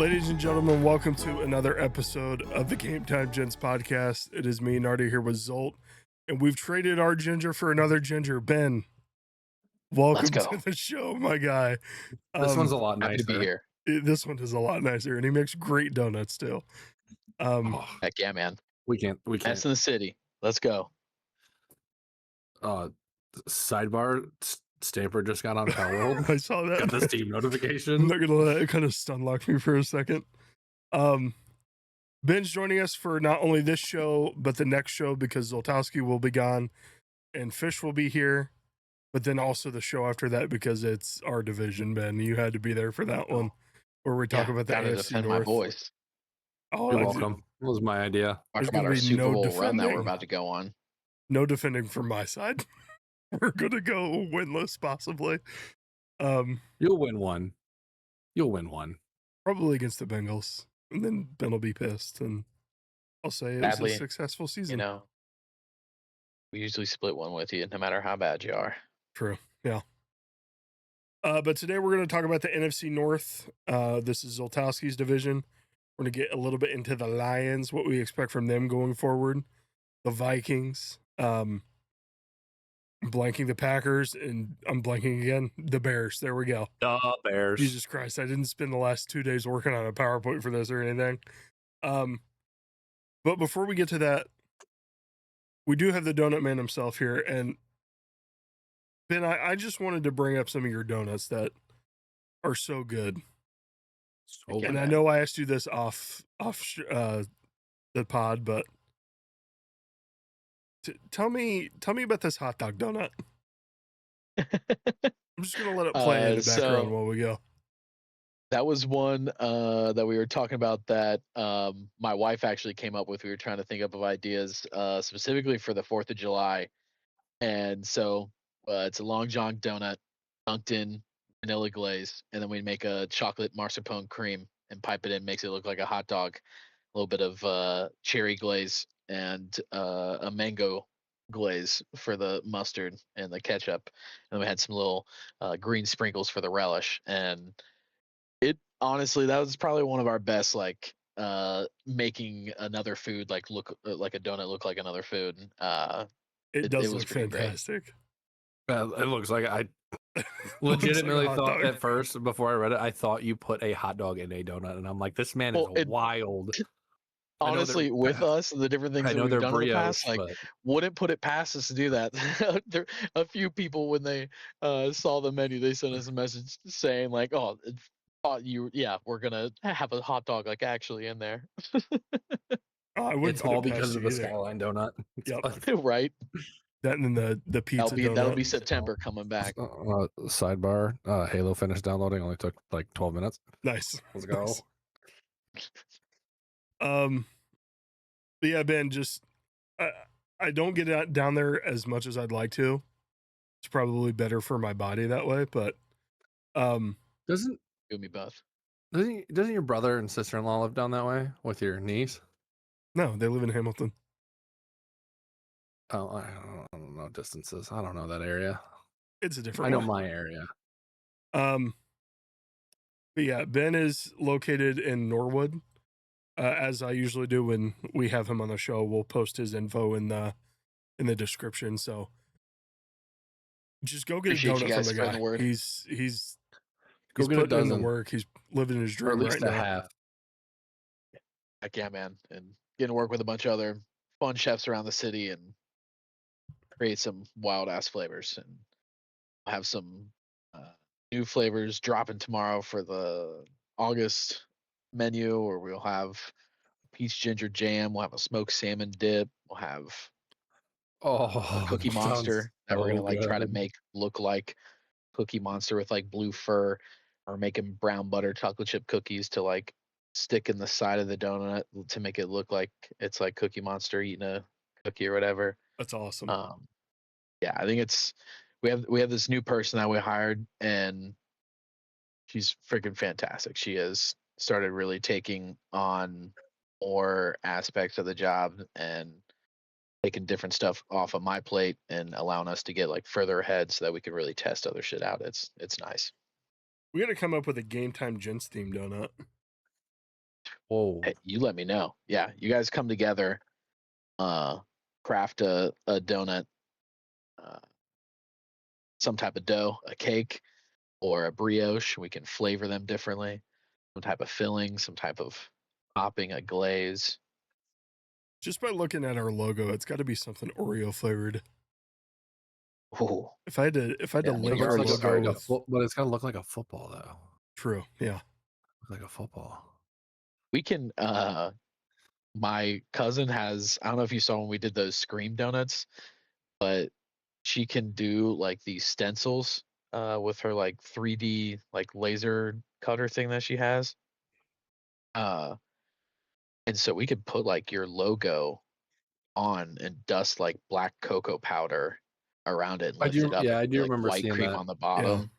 Ladies and gentlemen, welcome to another episode of the Gametime Gents podcast. It is me, Nardy, here with Zolt, and we've traded our ginger for another ginger. Ben, welcome to the show, my guy. This one's a lot Happy nicer. to be here. This one is a lot nicer, and he makes great donuts too. Heck yeah, man. We can't. That's in the city. Let's go. Sidebar, Stamper just got on Pal World. I saw that. Got the Steam notification. I'm not gonna let it kind of stun lock me for a second. Ben's joining us for not only this show, but the next show because Zoltowski will be gone and Fish will be here, but then also the show after that because it's our division, Ben. You had to be there for that one where we talk about the NFC defend North. my voice. Oh, You're welcome. That was my idea. Talk about our Super Bowl run that we're about to go on. No defending from my side. We're going to go winless, possibly. You'll win one. You'll win one. Probably against the Bengals. And then Ben will be pissed. And I'll say it was a successful season. You know, we usually split one with you, no matter how bad you are. True. Yeah. But today we're going to talk about the NFC North. This is Zoltowski's division. We're going to get a little bit into the Lions, what we expect from them going forward. The Vikings. I'm blanking the Packers, and I'm blanking again. The Bears. There we go. The Bears. Jesus Christ. I didn't spend the last 2 days working on a PowerPoint for this or anything. But before we get to that, we do have the Donut Man himself here. And Ben, I just wanted to bring up some of your donuts that are so good. And I know I asked you this off the pod, but tell me about this hot dog donut. I'm just gonna let it play in the background while we go. That was one that we were talking about that my wife actually came up with. We were trying to think up of ideas specifically for the 4th of July, and so it's a Long John donut dunked in vanilla glaze, and then we make a chocolate mascarpone cream and pipe it in, makes it look like a hot dog. A little bit of cherry glaze and a mango glaze for the mustard and the ketchup, and then we had some little green sprinkles for the relish. And it honestly, that was probably one of our best, like making another food like look like a donut look like another food. It does look fantastic. It looks like I legitimately thought at first before I read it, I thought you put a hot dog in a donut, and I'm like, this man is wild. Honestly, with us, the different things that we've done in the past, like, wouldn't put it past us to do that. There, a few people, when they saw the menu, they sent us a message saying, like, "Oh, we're gonna have a hot dog, like, actually in there." It's all because of the Skyline donut. Yep. Right. That and then the pizza donut. That'll be September coming back. Sidebar, Halo finished downloading. Only took like 12 minutes. Nice. Let's go. Nice. But yeah, Ben, just I don't get out down there as much as I'd like to. It's probably better for my body that way, but doesn't do me both. Doesn't your brother and sister-in-law live down that way with your niece? No, they live in Hamilton. Oh, I don't know distances. I don't know that area. It's a different. I know my area. But yeah, Ben is located in Norwood. As I usually do when we have him on the show, we'll post his info in the description. So just go get a donut from the guy. He's go get a dozen. In the work. He's living his dream right now. Half. Heck yeah, man! And getting to work with a bunch of other fun chefs around the city and create some wild ass flavors, and have some new flavors dropping tomorrow for the August menu, or we'll have peach ginger jam, we'll have a smoked salmon dip, we'll have a cookie monster that we're gonna like try to make look like Cookie Monster with like blue fur, or making brown butter chocolate chip cookies to like stick in the side of the donut to make it look like it's like Cookie Monster eating a cookie or whatever. That's awesome. Yeah, I think it's we have this new person that we hired, and she's freaking fantastic. She has started really taking on more aspects of the job and taking different stuff off of my plate and allowing us to get like further ahead so that we can really test other shit out. It's nice. We got to come up with a Gametime Gents theme donut. Whoa. Hey, you let me know. Yeah, you guys come together, craft a donut, some type of dough, a cake, or a brioche. We can flavor them differently. Some type of filling, some type of topping, a glaze. Just by looking at our logo, it's got to be something Oreo flavored. Oh, If I had to Yeah, I mean, link you our already logo started. with But it's gotta look like a football though. true, yeah. Look like a football. We can. My cousin has. I don't know if you saw when we did those Scream donuts, but she can do like these stencils with her like 3D like laser cutter thing that she has. Uh, and so we could put like your logo on and dust like black cocoa powder around it and lift it up. Yeah, I Be, do like remember white seeing cream that. on the bottom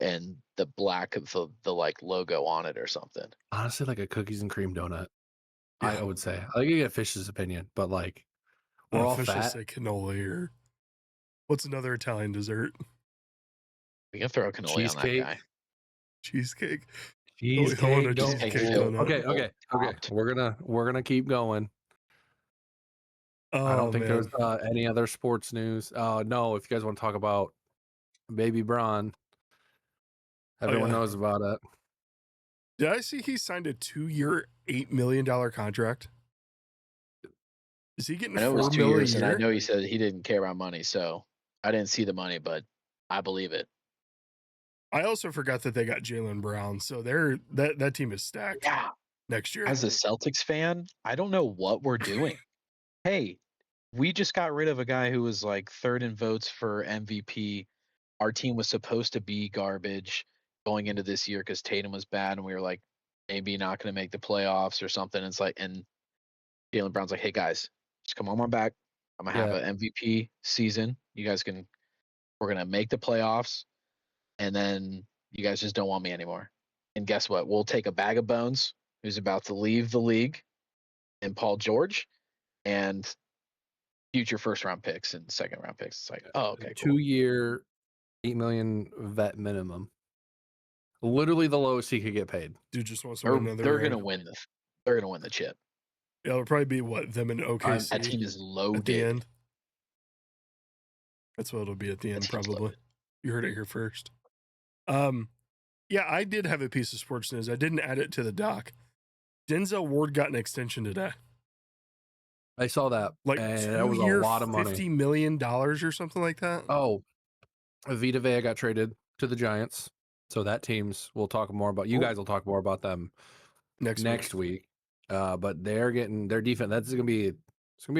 and the black of the like logo on it or something. Honestly, like a cookies and cream donut. Yeah. I would say. I think you get Fish's opinion, but like we're all Fish fat. say cannoli or what's another Italian dessert? We can throw cannoli Cheesecake. on that guy. Cheesecake. Cheesecake. a Don't- cheesecake filled. donut. Okay. Topped. We're gonna keep going. Oh, I don't think man. there's any other sports news. No, if you guys want to talk about Baby Braun, everyone yeah. knows about it. Did I see he signed a 2-year, $8 million contract? Is he getting I know it was $4 2 million years, a and I year? know he said he didn't care about money, so I didn't see the money, but I believe it. I also forgot that they got Jaylen Brown, so that team is stacked Yeah. next year. As a Celtics fan, I don't know what we're doing. Hey, we just got rid of a guy who was like third in votes for MVP. Our team was supposed to be garbage going into this year because Tatum was bad, and we were like, maybe not going to make the playoffs or something. It's like, and Jaylen Brown's like, hey guys, just come on my back. I'm gonna have an MVP season. You guys can. We're gonna make the playoffs, and then you guys just don't want me anymore. And guess what? We'll take a bag of bones who's about to leave the league, and Paul George, and future first round picks and second round picks. It's like, oh, okay, cool. 2-year, $8 million vet minimum. Literally the lowest he could get paid. Dude just wants to win another. They're gonna win They're gonna win the chip. Yeah, it'll probably be what them and OKC. That team is loaded. At the end. That's what it'll be at the end, probably. Loaded. You heard it here first. Yeah, I did have a piece of sports news. I didn't add it to the doc. Denzel Ward got an extension today. I saw that. Like that was a lot of money. $50 million or something like that. Oh, Vita Vea got traded to the Giants. So that team's, we'll talk more about. You guys will talk more about them next week. But they're getting their defense. It's gonna be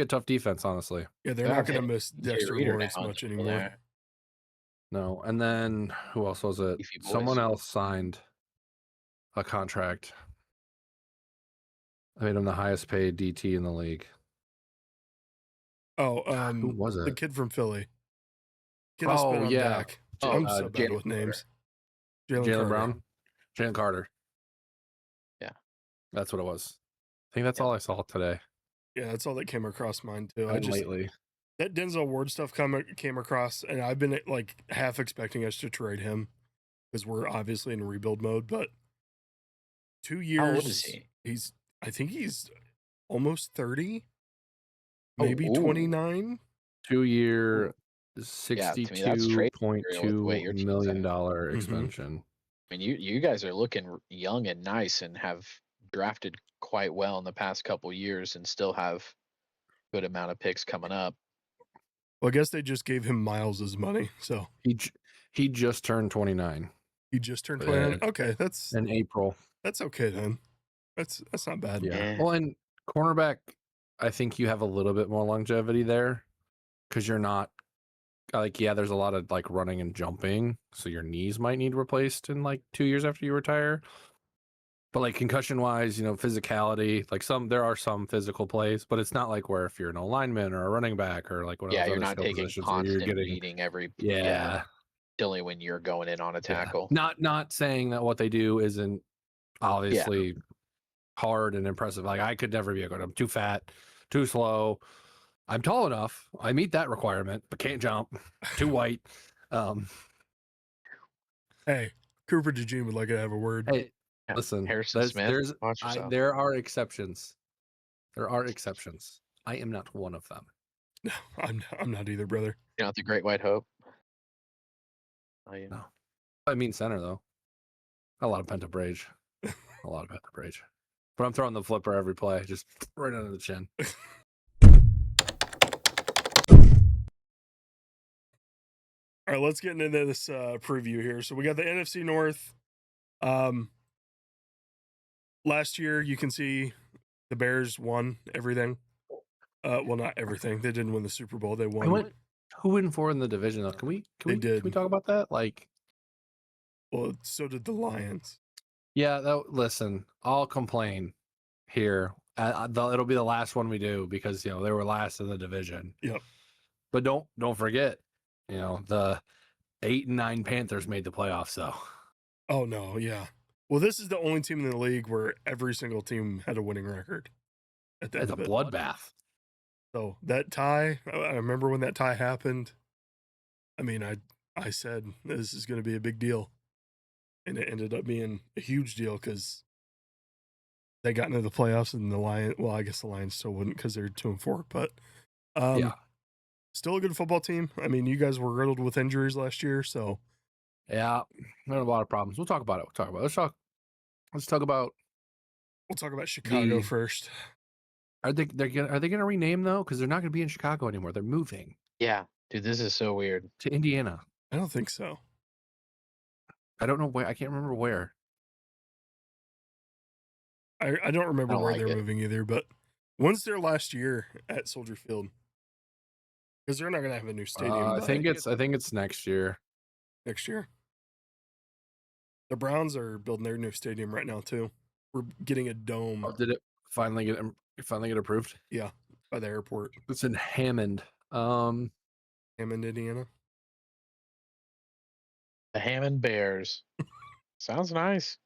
a tough defense, honestly. Yeah, they're not gonna miss Dexter Lawrence much anymore. No, and then who else was it? Someone else signed a contract. I made him the highest paid DT in the league. Oh, who was it? The kid from Philly. Oh yeah, Dak. I'm so bad with names. Jaylen Brown, Jalen Carter. Yeah, that's what it was. I think that's all I saw today. Yeah, that's all that came across mine too. Lately. That Denzel Ward stuff came across, and I've been like half expecting us to trade him because we're obviously in rebuild mode. But 2 years, how old is he? I think he's almost 30, maybe 29. 2-year, $62.2 million extension. I mean, you guys are looking young and nice, and have drafted quite well in the past couple years, and still have good amount of picks coming up. Well, I guess they just gave him Miles's money, so he just turned 29. He just turned 29. Okay, that's in April. That's okay then. That's not bad. Yeah. Well, and cornerback, I think you have a little bit more longevity there because you're not like, yeah, there's a lot of like running and jumping, so your knees might need replaced in like 2 years after you retire. But like concussion wise, physicality, like there are some physical plays, but it's not like where if you're an lineman or a running back or like whatever. Yeah, you're not taking constant beating every. Yeah. Only when you're going in on a tackle. Yeah. Not saying that what they do isn't obviously hard and impressive. Like I could never be a good. I'm too fat, too slow. I'm tall enough. I meet that requirement, but can't jump. Too white. Hey, Cooper DeJean would like to have a word. Hey, Yeah, Listen, Harrison there's, Smith. there's Watch yourself. there are exceptions. There are exceptions. I am not one of them. No, I'm not either, brother. You know, the Great White Hope. Oh, yeah. No. I mean center though. A lot of pent-up rage. A lot of pent-up rage. But I'm throwing the flipper every play, just right under the chin. All right, let's get into this preview here. So we got the NFC North. Last year, you can see the Bears won everything. Well, not everything. They didn't win the Super Bowl. They won. Who went for in the division though? Can we talk about that? Like, well, so did the Lions. yeah, listen, I'll complain here. It'll be the last one we do because they were last in the division. Yep. But don't forget, the 8 and 9 Panthers made the playoffs though. Oh no, yeah. Well, this is the only team in the league where every single team had a winning record. It's a bloodbath. So that tie, I remember when that tie happened. I mean, I said this is going to be a big deal, and it ended up being a huge deal because they got into the playoffs and the Lions. Well, I guess the Lions still wouldn't because they're 2-4, but yeah, still a good football team. I mean, you guys were riddled with injuries last year, so yeah, there are a lot of problems. We'll talk about it. Let's talk about. We'll talk about Chicago first. Are they gonna rename though? Because they're not gonna be in Chicago anymore. They're moving. Yeah, dude, this is so weird. To Indiana. I don't think so. I don't know where. I can't remember where. I don't remember where they're moving either. But when's their last year at Soldier Field? Because they're not gonna have a new stadium. I think it's next year. Next year. The Browns are building their new stadium right now too. We're getting a dome. Oh, did it finally get approved? Yeah, by the airport. It's in Hammond. Hammond, Indiana. The Hammond Bears. Sounds nice.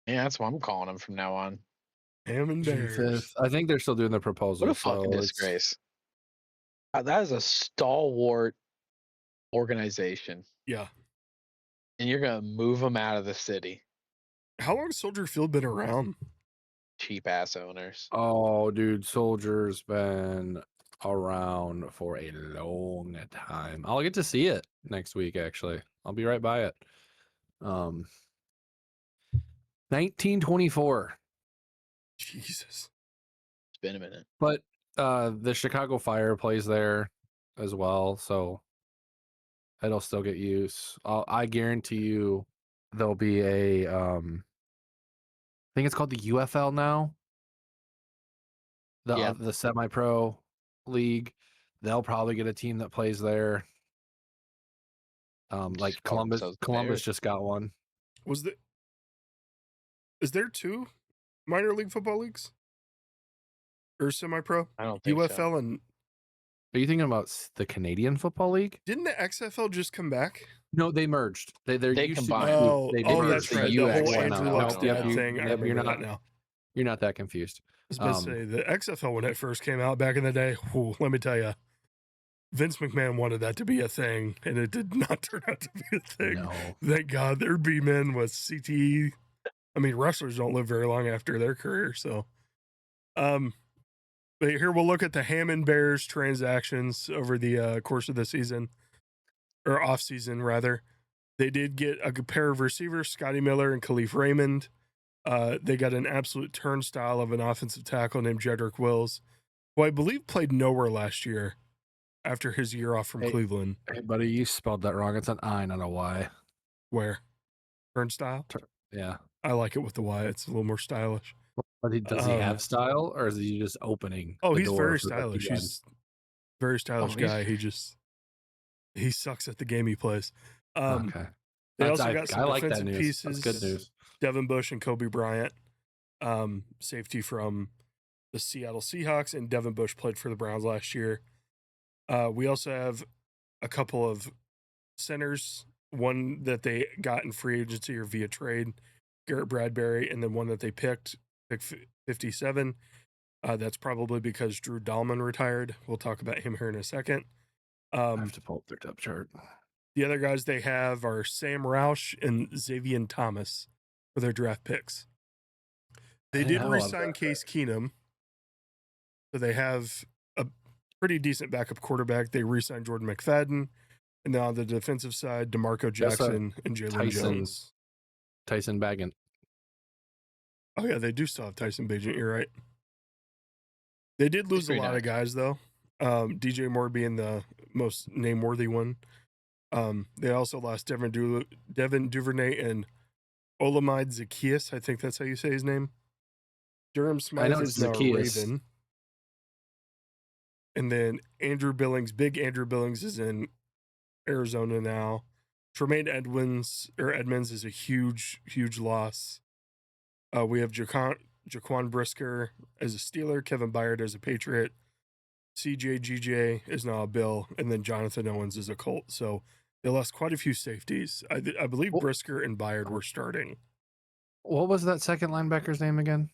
Yeah, that's what I'm calling them from now on. Hammond Bears. I think they're still doing the proposal. What a fucking disgrace. That is a stalwart organization. Yeah. And you're going to move them out of the city. How long has Soldier Field been around? Cheap ass owners. Oh, dude, Soldier's been around for a long time. I'll get to see it next week, actually. I'll be right by it. 1924. Jesus. It's been a minute. But the Chicago Fire plays there as well, so it'll still get use. I guarantee you there'll be a I think it's called the UFL now. The semi-pro league. They'll probably get a team that plays there. Like Columbus just got one. Is there 2 minor league football leagues? Or semi-pro? I don't think UFL so. and Are you thinking about the Canadian Football League? Didn't the XFL just come back? No, they merged. They combined. That's right. The whole Andrew Luck's dad thing. I remember that now. You're not that confused. I was about to say, the XFL, when it first came out back in the day, let me tell you, Vince McMahon wanted that to be a thing, and it did not turn out to be a thing. No. Thank God. There'd be men with CTE. I mean, wrestlers don't live very long after their career, so. But here we'll look at the Hammond Bears transactions over the course of the season, or off season rather. They did get a pair of receivers, Scotty Miller and Khalif Raymond. They got an absolute turnstile of an offensive tackle named Jedrick Wills, who I believe played nowhere last year after his year off from Cleveland. Hey, buddy, you spelled that wrong. It's an I, not a Y. Where? Turnstile? Yeah. I like it with the Y. It's a little more stylish. But does he have style, or is he just opening? Oh, he's very stylish. He's a very stylish guy. He sucks at the game he plays. Okay. They also got some like defensive that news. pieces. That's good news. Devin Bush and Kobe Bryant, safety from the Seattle Seahawks, and Devin Bush played for the Browns last year. We also have a couple of centers, one that they got in free agency or via trade, Garrett Bradbury, and then one that they pick 57. That's probably because Drew Dahlman retired. We'll talk about him here in a second. I have to pull up their depth chart. The other guys they have are Sam Roush and Xavier Thomas for their draft picks. They did re-sign Case Keenum, so they have a pretty decent backup quarterback. They re-signed Jordan McFadden, and then on the defensive side, DeMarco Jackson and Jalen Jones. Tyson Bagent. Oh yeah, they do still have Tyson Bagent. You're right. They did lose a lot of guys though. DJ Moore being the most name-worthy one. They also lost Devin Duvernay and Olamide Zacchaeus. I think that's how you say his name. Durham Smythe is now a Raven. And then Andrew Billings, big Andrew Billings, is in Arizona now. Tremaine Edmonds is a huge, huge loss. We have Jaquan Brisker as a Steeler, Kevin Byard as a Patriot, CJ GJ is now a Bill, and then Jonathan Owens is a Colt. So they lost quite a few safeties. I believe Brisker and Byard were starting. What was that second linebacker's name again?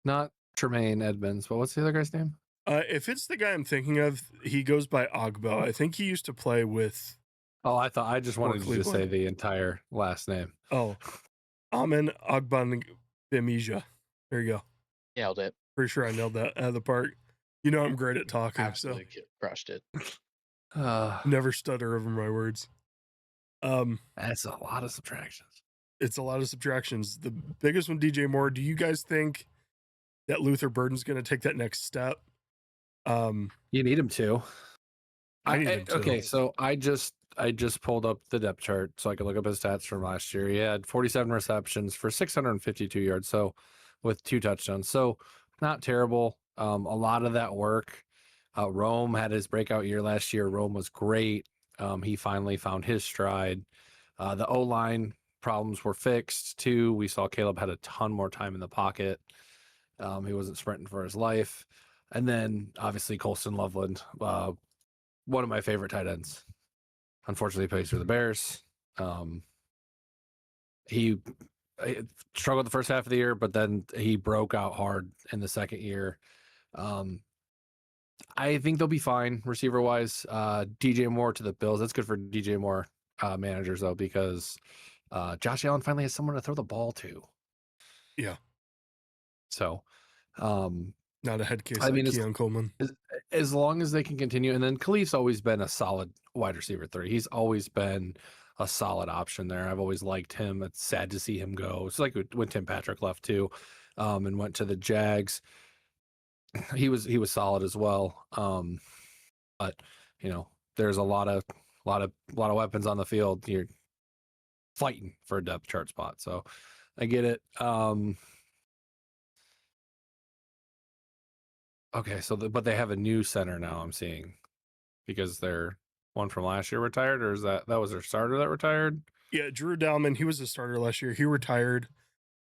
Not Tremaine Edmonds, but what's the other guy's name? If it's the guy I'm thinking of, he goes by Ogbo. I think he used to play with. Oh, I just wanted you to say the entire last name. Oh, Amin Ogbongbemija. There you go. Nailed it. Pretty sure I nailed that out of the park. You know I'm great at talking. Absolutely crushed it. Never stutter over my words. That's a lot of subtractions. It's a lot of subtractions. The biggest one, DJ Moore. Do you guys think that Luther Burden's going to take that next step? You need him to. I need him to. Okay, so I just pulled up the depth chart so I could look up his stats from last year. He had 47 receptions for 652 yards, so with 2 touchdowns. So not terrible. A lot of that work. Rome had his breakout year last year. Rome was great. He finally found his stride. The O-line problems were fixed too. We saw Caleb had a ton more time in the pocket. He wasn't sprinting for his life. And then obviously Colston Loveland, one of my favorite tight ends. Unfortunately, plays for the Bears. He struggled the first half of the year, but then he broke out hard in the second year. I think they'll be fine receiver wise. DJ Moore to the Bills. That's good for DJ Moore managers though, because Josh Allen finally has someone to throw the ball to. Yeah. So, not a head case like Keon Coleman. As long as they can continue, and then Khalif's always been a solid wide receiver 3. He's always been a solid option there. I've always liked him. It's sad to see him go. It's like when Tim Patrick left too, and went to the Jags. He was solid as well. But you know, there's a lot of weapons on the field. You're fighting for a depth chart spot, so I get it. Okay, so but they have a new center now. I'm seeing, because their one from last year retired, or is that was their starter that retired? Yeah, Drew Dalman. He was a starter last year. He retired.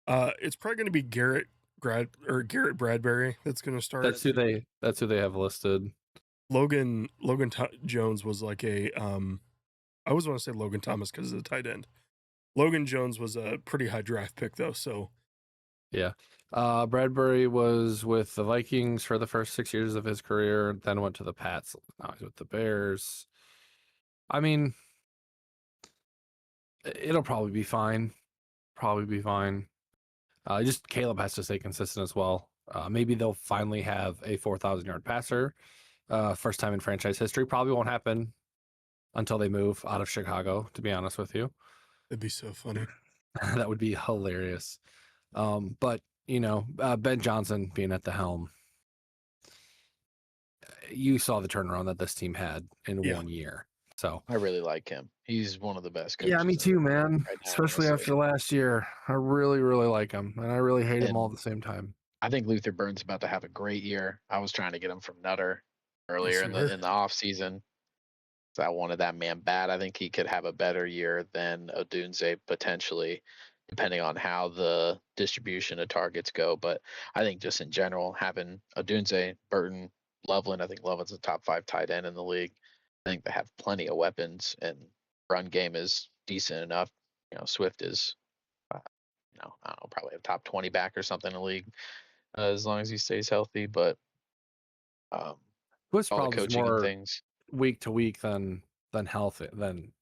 It's probably going to be Garrett Bradbury that's going to start. That's who they have listed. Logan Jones was like a I always want to say Logan Thomas because of the tight end. Logan Jones was a pretty high draft pick though, so yeah. Bradbury was with the Vikings for the first 6 years of his career, then went to the Pats. Now he's with the Bears. I mean, it'll probably be fine. Just Caleb has to stay consistent as well. Maybe they'll finally have a 4,000-yard passer. First time in franchise history. Probably won't happen until they move out of Chicago, to be honest with you. It'd be so funny. That would be hilarious. But, you know, Ben Johnson being at the helm, you saw the turnaround that this team had in 1 year. So I really like him. He's one of the best coaches. Yeah, me too, man. Right now, especially after last year. I really, really like him, and I really hate him all at the same time. I think Luther Burden's about to have a great year. I was trying to get him from Nutter earlier in the off season. So I wanted that man bad. I think he could have a better year than Odunze potentially, depending on how the distribution of targets go. But I think just in general, having Odunze, Burton, Loveland, I think Loveland's a top 5 tight end in the league. I think they have plenty of weapons, and run game is decent enough. You know, Swift is, I don't know, probably a top 20 back or something in the league, as long as he stays healthy. But Swift's all the probably coaching more and things week to week than than health than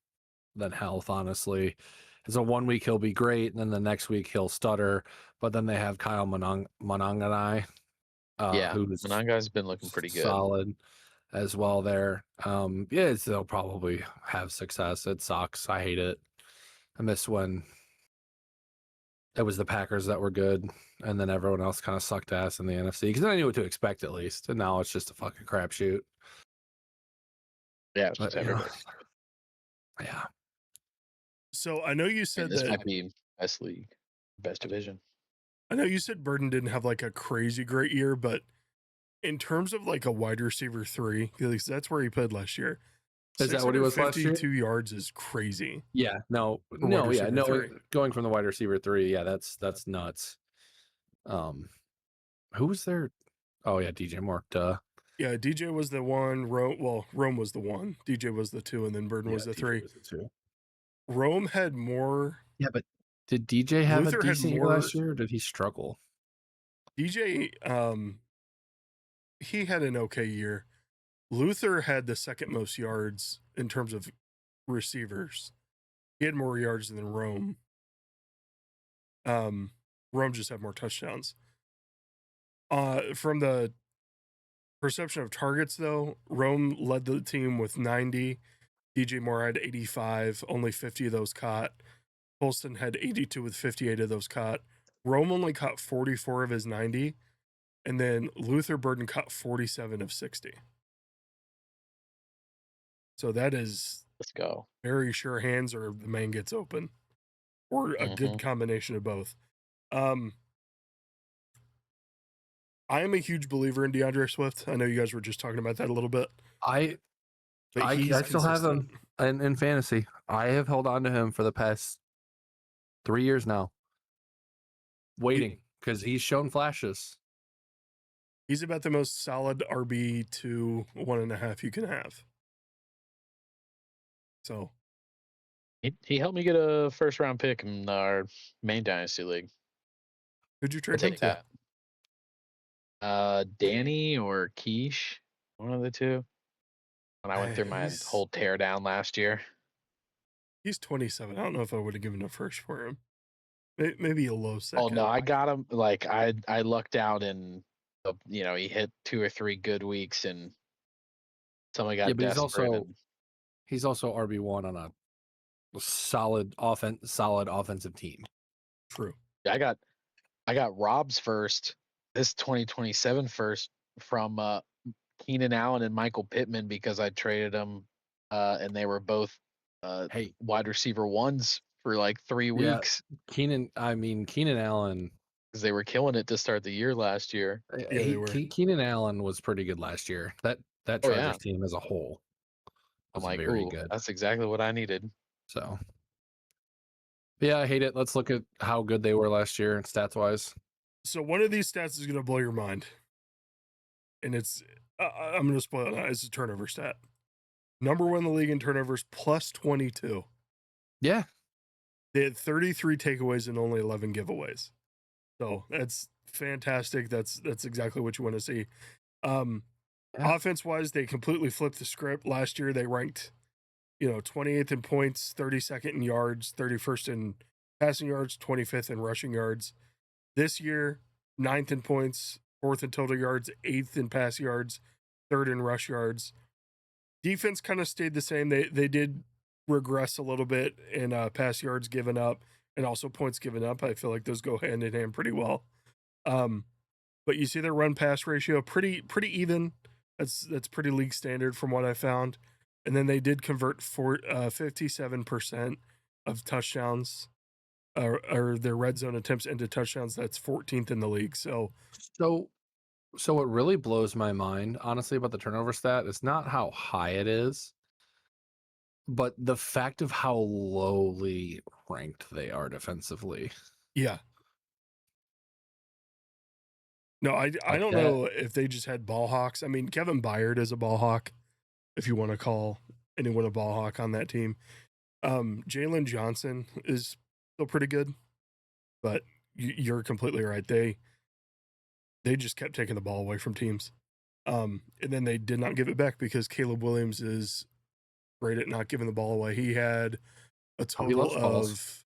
health, honestly. And so 1 week he'll be great, and then the next week he'll stutter. But then they have Kyle Monanganai, Yeah, who's Monanga's been looking pretty good. solid as well there. They'll probably have success. It sucks. I hate it. I miss when it was the Packers that were good, and then everyone else kind of sucked ass in the NFC, because then I knew what to expect at least, and now it's just a fucking crapshoot. Yeah, it's But just everybody. yeah. So I know you said This that. might be best league, best division. I know you said Burden didn't have like a crazy great year, but in terms of like a wide receiver 3, because that's where he played last year. Is that what he was last year? 652 yards is crazy. Yeah, no, going from the wide receiver 3, yeah, that's nuts. Who was there? Oh yeah, DJ Moore. Duh. Yeah, DJ was the 1. Rome was the 1. DJ was the 2, and then Burden was the 3. Was the 2. Rome had more. Yeah, but did DJ have Luther a had decent year more- last year, or did he struggle? DJ, he had an okay year. Luther had the second most yards in terms of receivers. He had more yards than Rome. Rome just had more touchdowns. From the perception of targets, though, Rome led the team with 90. DJ Moore had 85, only 50 of those caught. Holston had 82 with 58 of those caught. Rome only caught 44 of his 90, and then Luther Burden caught 47 of 60. So that is Let's go. very sure hands, or the man gets open, or a good combination of both. I am a huge believer in DeAndre Swift. I know you guys were just talking about that a little bit. I still have him in fantasy. I have held on to him for the past 3 years now, waiting, because he's shown flashes. He's about the most solid RB2 1.5 you can have. So he helped me get a first round pick in our main dynasty league. who'd you I'll trade him take to? that. Danny or Quiche, one of the two. When I went through my whole tear down last year. He's 27. I don't know if I would have given a first for him. Maybe a low second. Oh no, I got him. Like I lucked out in, he hit 2 or 3 good weeks, and somebody got desperate. He's also RB1 on a solid offensive team. True. I got Rob's first, this 2027 first from Keenan Allen and Michael Pittman, because I traded them, and they were both wide receiver 1s for like 3 weeks. Keenan Allen, because they were killing it to start the year last year. Yeah, they were. Keenan Allen was pretty good last year. That Chargers team as a whole was very good. That's exactly what I needed. So, yeah, I hate it. Let's look at how good they were last year stats wise. So one of these stats is going to blow your mind, and it's I'm going to spoil it. It's a turnover stat. Number 1 in the league in turnovers, plus 22. Yeah, they had 33 takeaways and only 11 giveaways. So that's fantastic. That's exactly what you want to see. Offense wise, they completely flipped the script. Last year, they ranked, 28th in points, 32nd in yards, 31st in passing yards, 25th in rushing yards. This year, 9th in points, 4th in total yards, 8th in pass yards, 3rd in rush yards. Defense kind of stayed the same. They did regress a little bit in pass yards given up and also points given up. I feel like those go hand in hand pretty well. But you see their run pass ratio pretty even. That's pretty league standard from what I found. And then they did convert 57% of touchdowns or their red zone attempts into touchdowns. That's 14th in the league. So what really blows my mind, honestly, about the turnover stat is not how high it is, but the fact of how lowly ranked they are defensively. Yeah. No, I don't know if they just had ball hawks. I mean, Kevin Byard is a ball hawk, if you want to call anyone a ball hawk on that team. Jalen Johnson is still pretty good, but you're completely right. They just kept taking the ball away from teams. And then they did not give it back because Caleb Williams is great at not giving the ball away. He had a Oh, he total loves balls.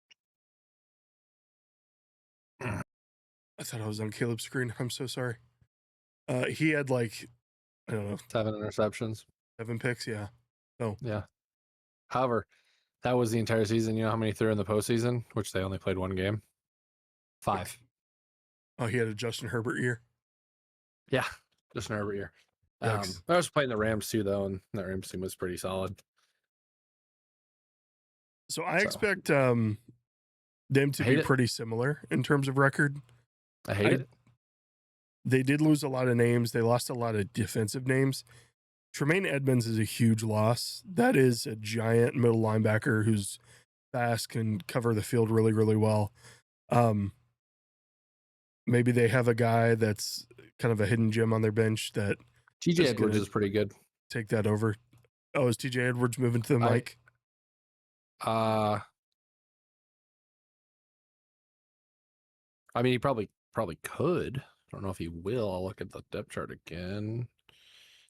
of. I thought I was on Caleb's screen. I'm so sorry. He had like, I don't know, 7 interceptions. 7 picks. Yeah. So Yeah. However, that was the entire season. You know how many he threw in the postseason, which they only played 1 game? 5. Oh, he had a Justin Herbert year. Yeah, just an Herbert year. Yikes. I was playing the Rams too, though, and that Rams team was pretty solid. So I expect them to be pretty similar in terms of record. I hate it. They did lose a lot of names. They lost a lot of defensive names. Tremaine Edmonds is a huge loss. That is a giant middle linebacker who's fast, can cover the field really, really well. Maybe they have a guy that's kind of a hidden gem on their bench that TJ Edwards is pretty good. Take that over. Oh, is TJ Edwards moving to the mic? I mean, he probably could. I don't know if he will. I'll look at the depth chart again.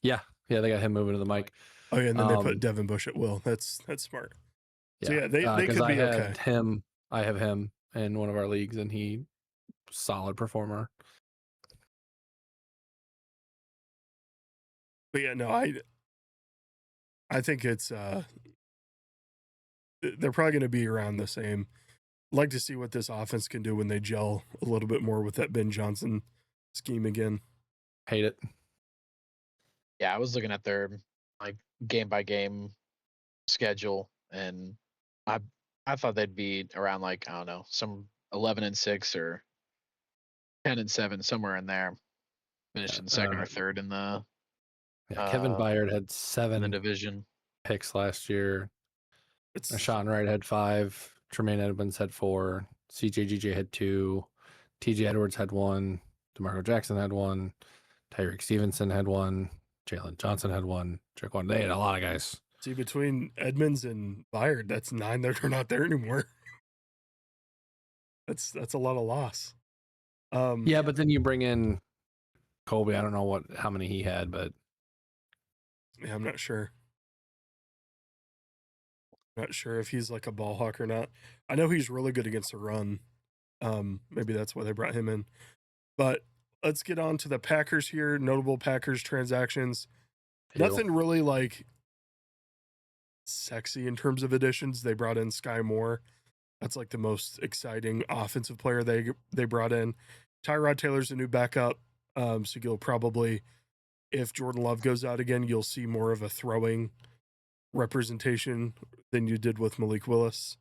Yeah, they got him moving to the mic. Oh yeah, and then they put Devin Bush at will. That's smart. Yeah, so yeah, they could be okay. I have him in one of our leagues, and he solid performer. But yeah, no, I think it's they're probably going to be around the same. I'd like to see what this offense can do when they gel a little bit more with that Ben Johnson scheme again. Hate it. Yeah, I was looking at their like game by game schedule, and I thought they'd be around like, I don't know, some 11-6 or 10-7, somewhere in there, finishing second or third in the. Kevin Byard had 7 in the division picks last year. Sean Wright had 5. Tremaine Edmonds had 4. CJGJ had 2. TJ Edwards had 1. DeMarco Jackson had 1. Tyreek Stevenson had 1. Jalen Johnson had 1. They had a lot of guys. See, between Edmonds and Byard, that's 9 that are not there anymore. That's a lot of loss. Yeah, but then you bring in Colby. I don't know how many he had, but yeah, I'm not sure. Not sure if he's like a ball hawk or not. I know he's really good against the run. Maybe that's why they brought him in. But let's get on to the Packers here. Notable Packers transactions. Nothing really like sexy in terms of additions. They brought in Sky Moore. That's like the most exciting offensive player they brought in. Tyrod Taylor's a new backup. So you'll probably, if Jordan Love goes out again, you'll see more of a throwing representation than you did with Malik Willis.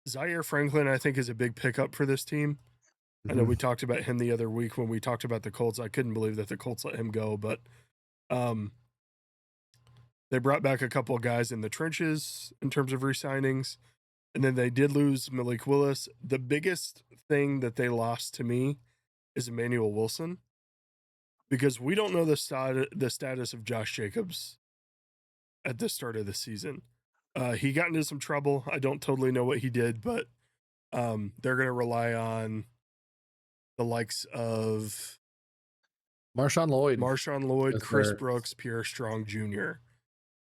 Zaire Franklin, I think, is a big pickup for this team. Mm-hmm. I know we talked about him the other week when we talked about the Colts. I couldn't believe that the Colts let him go, but they brought back a couple of guys in the trenches in terms of re-signings, and then they did lose Malik Willis. The biggest thing that they lost to me is Emmanuel Wilson, because we don't know the status of Josh Jacobs at the start of the season. He got into some trouble. I don't totally know what he did, but they're going to rely on the likes of Marshawn Lloyd, Chris Brooks, Pierre Strong Jr.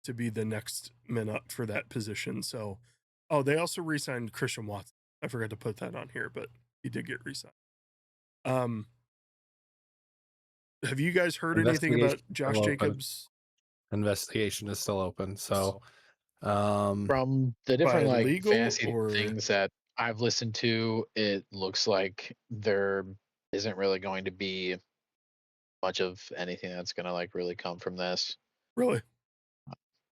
to be the next men up for that position. So, they also re-signed Christian Watson. I forgot to put that on here, but he did get re-signed. Have you guys heard anything about Josh Jacobs? Investigation is still open. So, from the different like fantasy things that I've listened to, it looks like there isn't really going to be much of anything that's going to like really come from this. Really?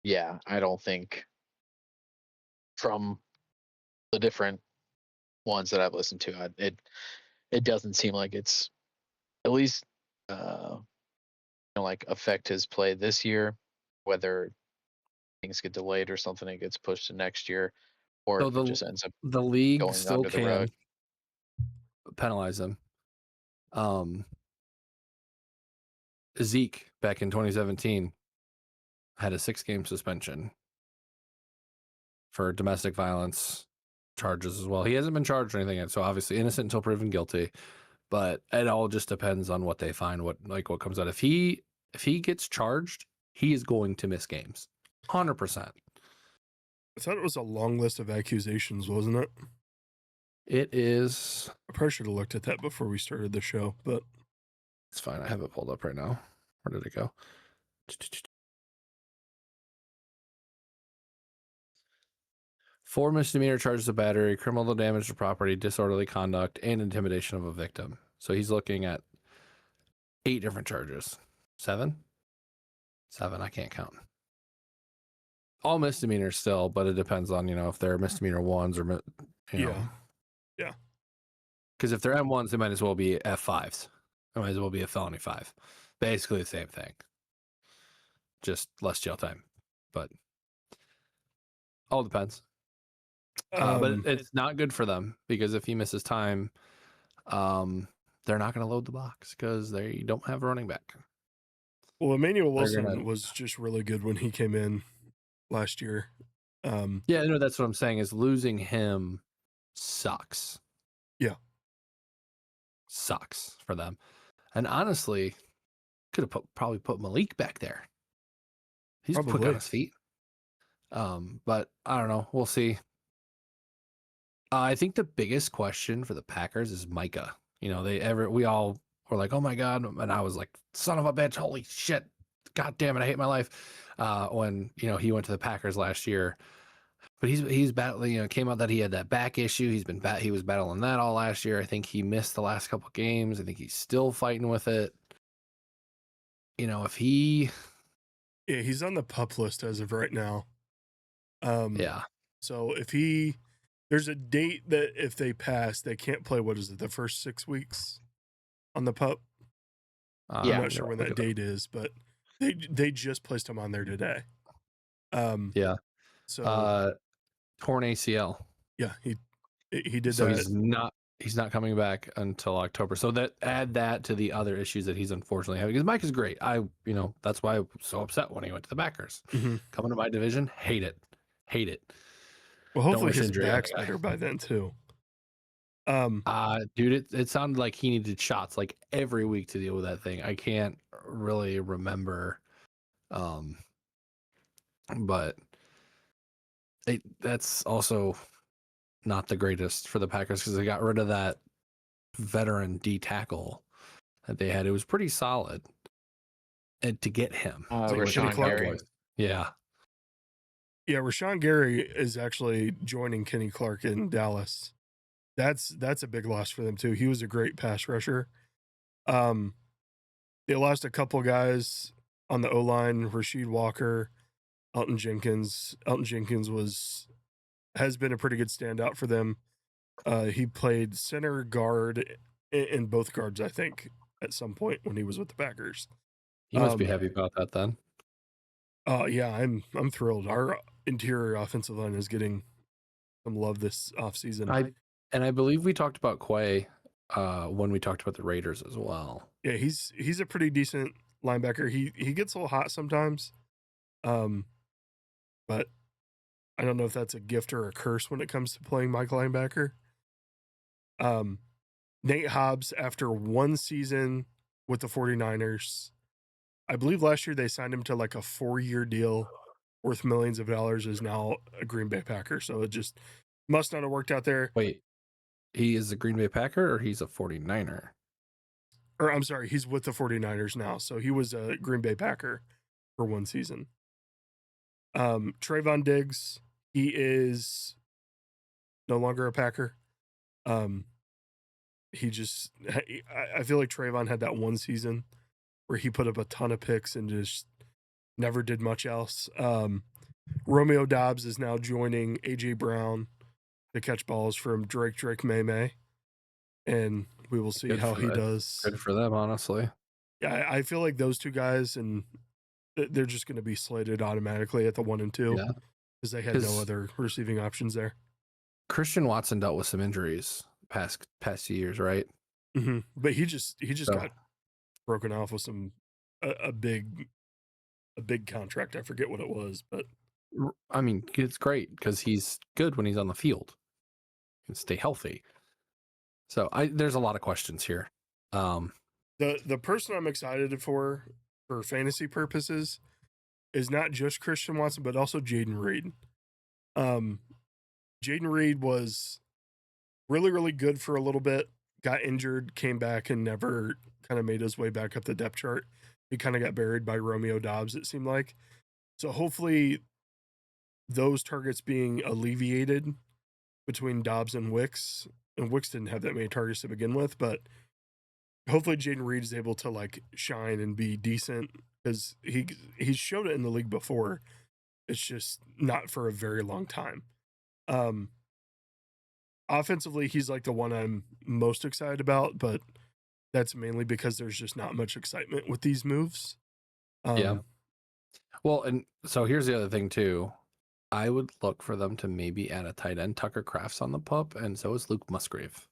Yeah, I don't think, from the different ones that I've listened to, it doesn't seem like it's at least like affect his play this year, whether things get delayed or something, it gets pushed to next year, or so it just ends up the league going still under the rug. Penalize them. Zeke back in 2017 had a 6-game suspension for domestic violence charges as well. He hasn't been charged or anything yet, so obviously innocent until proven guilty. But it all just depends on what they find, what comes out. If he gets charged, he is going to miss games. 100%. I thought it was a long list of accusations, wasn't it? It is. I probably should have looked at that before we started the show, but It's fine. I have it pulled up right now. Where did it go? 4 misdemeanor charges of battery, criminal damage to property, disorderly conduct, and intimidation of a victim. So he's looking at 8 different charges. 7? 7, I can't count. All misdemeanors still, but it depends on, if they're misdemeanor ones or, yeah. Because if they're M1s, they might as well be F5s. It might as well be a felony 5. Basically the same thing. Just less jail time. But all depends. But it's not good for them because if he misses time, they're not going to load the box because they don't have a running back. Well, Emmanuel Wilson was just really good when he came in last year. Yeah, no, that's what I'm saying is losing him sucks. Yeah. Sucks for them. And honestly, could have probably put Malik back there. He's quick on his feet. But I don't know. We'll see. I think the biggest question for the Packers is Micah. We all were like, oh my God. And I was like, son of a bitch. Holy shit. God damn it. I hate my life. When, he went to the Packers last year. But he's battling, came out that he had that back issue. He was battling that all last year. I think he missed the last couple games. I think he's still fighting with it. If he... Yeah, he's on the PUP list as of right now. Yeah. So there's a date that if they pass, they can't play, what is it, the first 6 weeks on the PUP? I'm not sure when that date is, but they just placed him on there today. Yeah. So torn ACL. Yeah, he did so that. He's not coming back until October. So add that to the other issues that he's unfortunately having. Because Mike is great. That's why I was so upset when he went to the Packers. Mm-hmm. Coming to my division, hate it. Well, hopefully his back's better by then too. Dude, it sounded like he needed shots like every week to deal with that thing. I can't really remember, but that's also not the greatest for the Packers because they got rid of that veteran D tackle that they had. It was pretty solid, and to get him, Rashawn Gary. Yeah, Rashawn Gary is actually joining Kenny Clark in Dallas. That's a big loss for them too. He was a great pass rusher. They lost a couple guys on the O-line, Rasheed Walker, Elton Jenkins. Elton Jenkins has been a pretty good standout for them. He played center guard in both guards, I think, at some point when he was with the Packers. You must be happy about that then. Yeah, I'm thrilled. Our interior offensive line is getting some love this offseason. I believe we talked about Quay when we talked about the Raiders as well. Yeah, he's a pretty decent linebacker. He gets a little hot sometimes, but I don't know if that's a gift or a curse when it comes to playing Mike linebacker. Nate Hobbs, after one season with the 49ers, I believe last year they signed him to like a 4-year deal worth millions of dollars, is now a Green Bay Packer. So it just must not have worked out there. Wait, he is a Green Bay Packer or he's a 49er? Or I'm sorry, he's with the 49ers now. So he was a Green Bay Packer for one season. Trayvon Diggs, he is no longer a Packer. I feel like Trayvon had that one season where he put up a ton of picks and just never did much else. Romeo Dobbs is now joining A.J. Brown to catch balls from Drake May. And we will see how he does. Good for them, honestly. Yeah, I feel like those two guys, and they're just going to be slated automatically at the 1 and 2 because they had no other receiving options there. Christian Watson dealt with some injuries past years, right? Mm-hmm. But he just got broken off with a big contract. I forget what it was, but I mean, it's great because he's good when he's on the field. He can stay healthy. So there's a lot of questions here. The person I'm excited for fantasy purposes is not just Christian Watson, but also Jaden Reed. Jaden Reed was really, really good for a little bit, got injured, came back, and never kind of made his way back up the depth chart. He kind of got buried by Romeo Dobbs, it seemed like. So hopefully those targets being alleviated between Dobbs and Wicks didn't have that many targets to begin with, but hopefully Jaden Reed is able to like shine and be decent because he showed it in the league before. It's just not for a very long time. Offensively, he's like the one I'm most excited about, but that's mainly because there's just not much excitement with these moves. Yeah. Well, and so here's the other thing too. I would look for them to maybe add a tight end. Tucker Kraft's on the pup, and so is Luke Musgrave.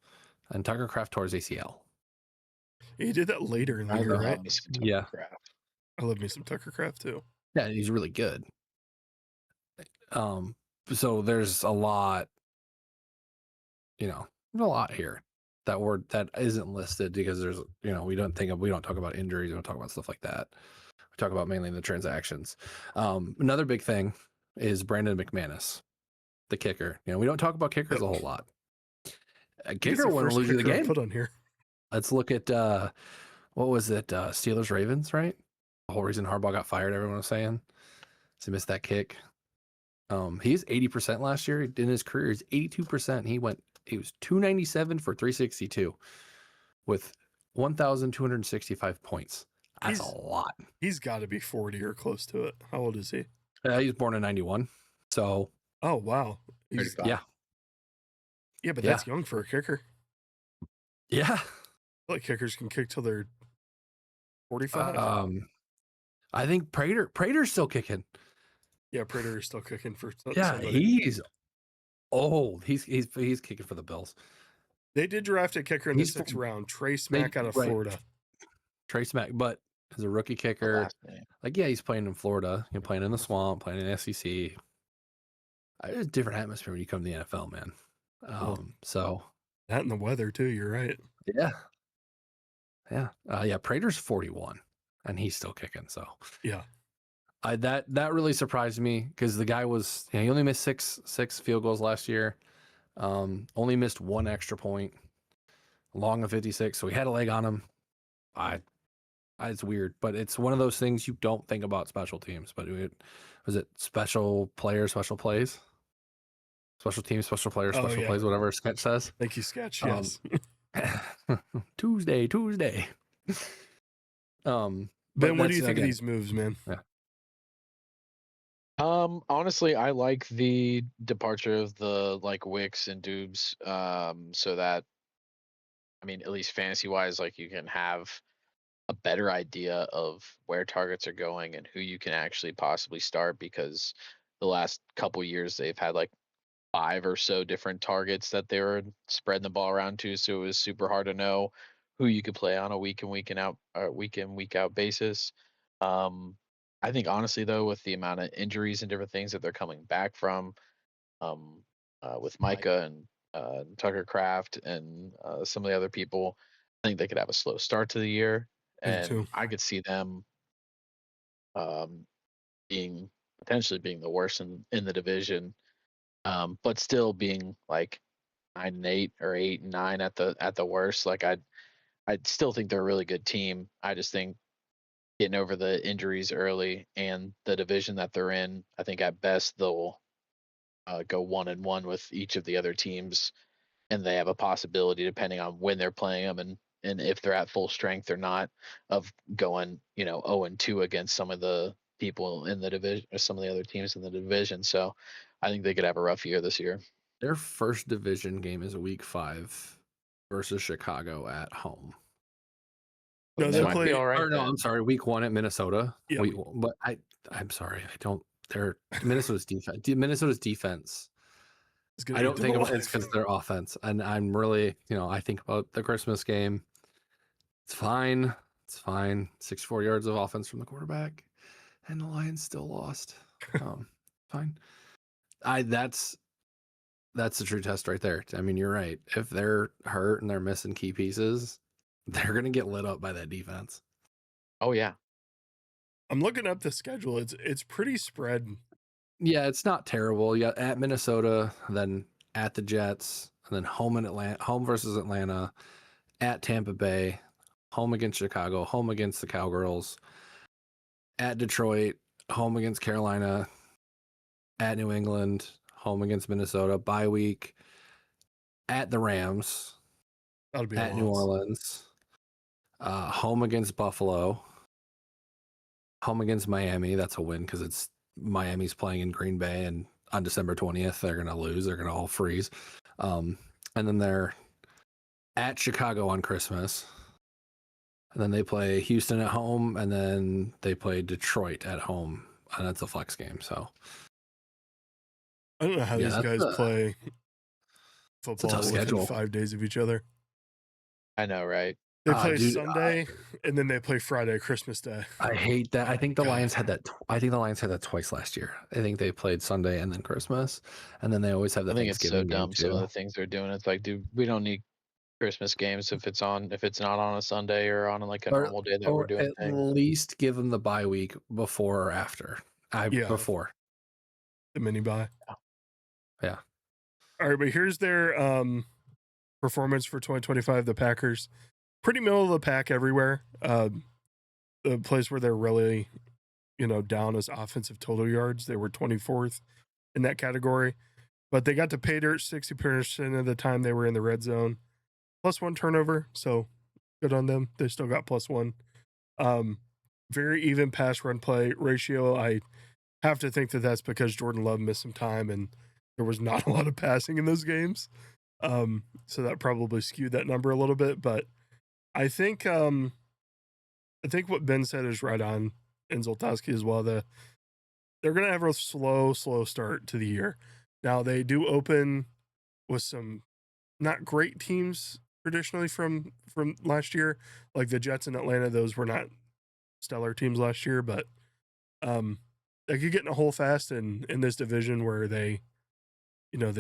And Tucker Kraft tore his ACL. He did that later in the year, right? Yeah. I love me some Tucker Kraft too. Yeah, he's really good. So there's a lot, there's a lot here that isn't listed because there's, we don't talk about injuries, we don't talk about stuff like that. We talk about mainly the transactions. Another big thing is Brandon McManus, the kicker. We don't talk about kickers a whole lot. A kicker wouldn't lose you the game. Put on here. Let's look at what was it? Steelers Ravens, right? The whole reason Harbaugh got fired, everyone was saying, is he missed that kick. He's 80% last year. In his career, he's 82%. He was 297 for 362 with 1,265 points. That's a lot. He's got to be 40 or close to it. How old is he? He was born in 91. So. Oh, wow. Yeah. Yeah, but that's young for a kicker. Yeah. I feel like kickers can kick till they're 45. I think Prater's still kicking. Yeah, Prater is still kicking for somebody. He's old. He's kicking for the Bills. They did draft a kicker in the 6th round, Trey Smack out of Florida. Trey Smack, but as a rookie kicker, he's playing in Florida. You're playing in the swamp, playing in SEC. It's a different atmosphere when you come to the NFL, man. So that and the weather too. You're right. Yeah. Prater's 41, and he's still kicking. So yeah. That really surprised me because the guy was he only missed six field goals last year, only missed one extra point, long of 56, so he had a leg on him. It's weird, but it's one of those things you don't think about special teams. But was it special players, special plays, special teams, special players, special plays, whatever Sketch says. Thank you, Sketch. Yes. Tuesday. Ben, what do you think of these moves, man? Yeah. Honestly, I like the departure of the Wicks and Dubes. So that, at least fantasy wise, you can have a better idea of where targets are going and who you can actually possibly start, because the last couple years they've had 5 or so different targets that they were spreading the ball around to. So it was super hard to know who you could play on a week in, week out basis. I think honestly though, with the amount of injuries and different things that they're coming back from, with Micah and Tucker Kraft and some of the other people, I think they could have a slow start to the year, and I could see them potentially being the worst in the division, but still being 9-8 or 8-9 at the worst. I'd still think they're a really good team. I just think getting over the injuries early and the division that they're in, I think at best they'll go 1-1 with each of the other teams, and they have a possibility, depending on when they're playing them and if they're at full strength or not, of going 0-2 against some of the people in the division or some of the other teams in the division. So I think they could have a rough year this year. Their first division game is week 5 versus Chicago at home. No, they play. All right, I'm sorry. Week 1 at Minnesota. Yeah. But I'm sorry. I don't. They're Minnesota's defense. Minnesota's defense. I don't think it's because of their offense. And I'm really, I think about the Christmas game. It's fine. 64 yards of offense from the quarterback, and the Lions still lost. Fine. That's the true test right there. You're right. If they're hurt and they're missing key pieces, they're going to get lit up by that defense. Oh yeah. I'm looking up the schedule. It's pretty spread. Yeah, it's not terrible. Yeah, at Minnesota, then at the Jets, and then home versus Atlanta, at Tampa Bay, home against Chicago, home against the Cowgirls, at Detroit, home against Carolina, at New England, home against Minnesota, bye week, at the Rams, That'll be a at New loss. Orleans, home against Buffalo, home against Miami. That's a win because it's Miami's playing in Green Bay, and on December 20th, they're going to lose. They're going to all freeze. And then they're at Chicago on Christmas. And then they play Houston at home, and then they play Detroit at home. And that's a flex game. So I don't know how these guys play football tough within schedule. 5 days of each other. I know, right? They play Sunday, and then they play Friday, Christmas Day. I hate that. I think the Lions had that. I think the Lions had that twice last year. I think they played Sunday and then Christmas, and then they always have the I think it's so Thanksgiving game dumb. Some of too. the things they're doing. It's like, dude, we don't need Christmas games if it's not on a Sunday or on like a normal day that we're doing at things. least give them the bye week before or after. Before the mini bye. Yeah. All right, but here's their performance for 2025. The Packers, pretty middle of the pack everywhere. The place where they're really, down is offensive total yards. They were 24th in that category, but they got to pay dirt 60% of the time they were in the red zone, +1 turnover. So good on them. They still got +1. Very even pass run play ratio. I have to think that that's because Jordan Love missed some time and there was not a lot of passing in those games. So that probably skewed that number a little bit, but I think what Ben said is right on, and Zoltowski as well. They're going to have a slow start to the year. Now they do open with some not great teams traditionally from last year, like the Jets in Atlanta. Those were not stellar teams last year, but they could get in a hole fast in this division where they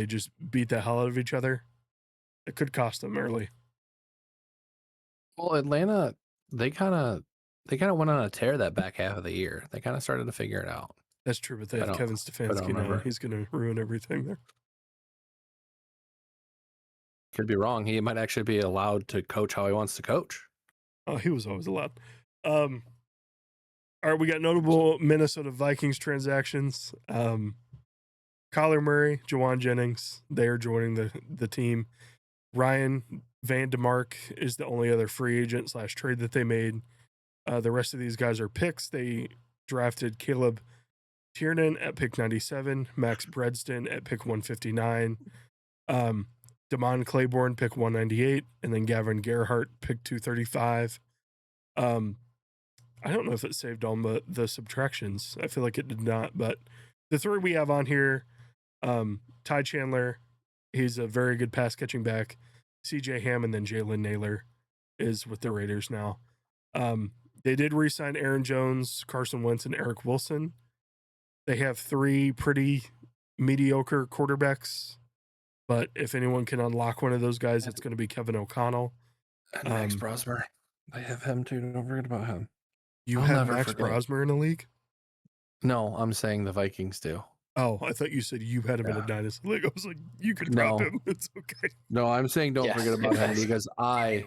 just beat the hell out of each other. It could cost them early. Well, Atlanta, they kind of went on a tear that back half of the year. They kind of started to figure it out. That's true, but they have Kevin Stefanski now. He's going to ruin everything there. Could be wrong. He might actually be allowed to coach how he wants to coach. Oh, he was always allowed. All right, we got notable Minnesota Vikings transactions. Kyler Murray, Jawan Jennings, they are joining the team. Ryan Van DeMark is the only other free agent / trade that they made. The rest of these guys are picks. They drafted Caleb Tiernan at pick 97, Max Bredston at pick 159, Damon Claiborne pick 198, and then Gavin Gerhardt pick 235. I don't know if it saved all the subtractions. I feel like it did not, but the three we have on here, Ty Chandler, he's a very good pass catching back. CJ Ham, and then Jalen Naylor is with the Raiders now. They did re-sign Aaron Jones, Carson Wentz, and Eric Wilson. They have 3 pretty mediocre quarterbacks, but if anyone can unlock one of those guys, it's going to be Kevin O'Connell. And Max Brosmer. I have him too. Don't forget about him. You have Max Brosmer in the league? No, I'm saying the Vikings do. Oh, I thought you said you had him in a dynasty league. I was like, you could drop him. It's okay. No, I'm saying don't forget about him because I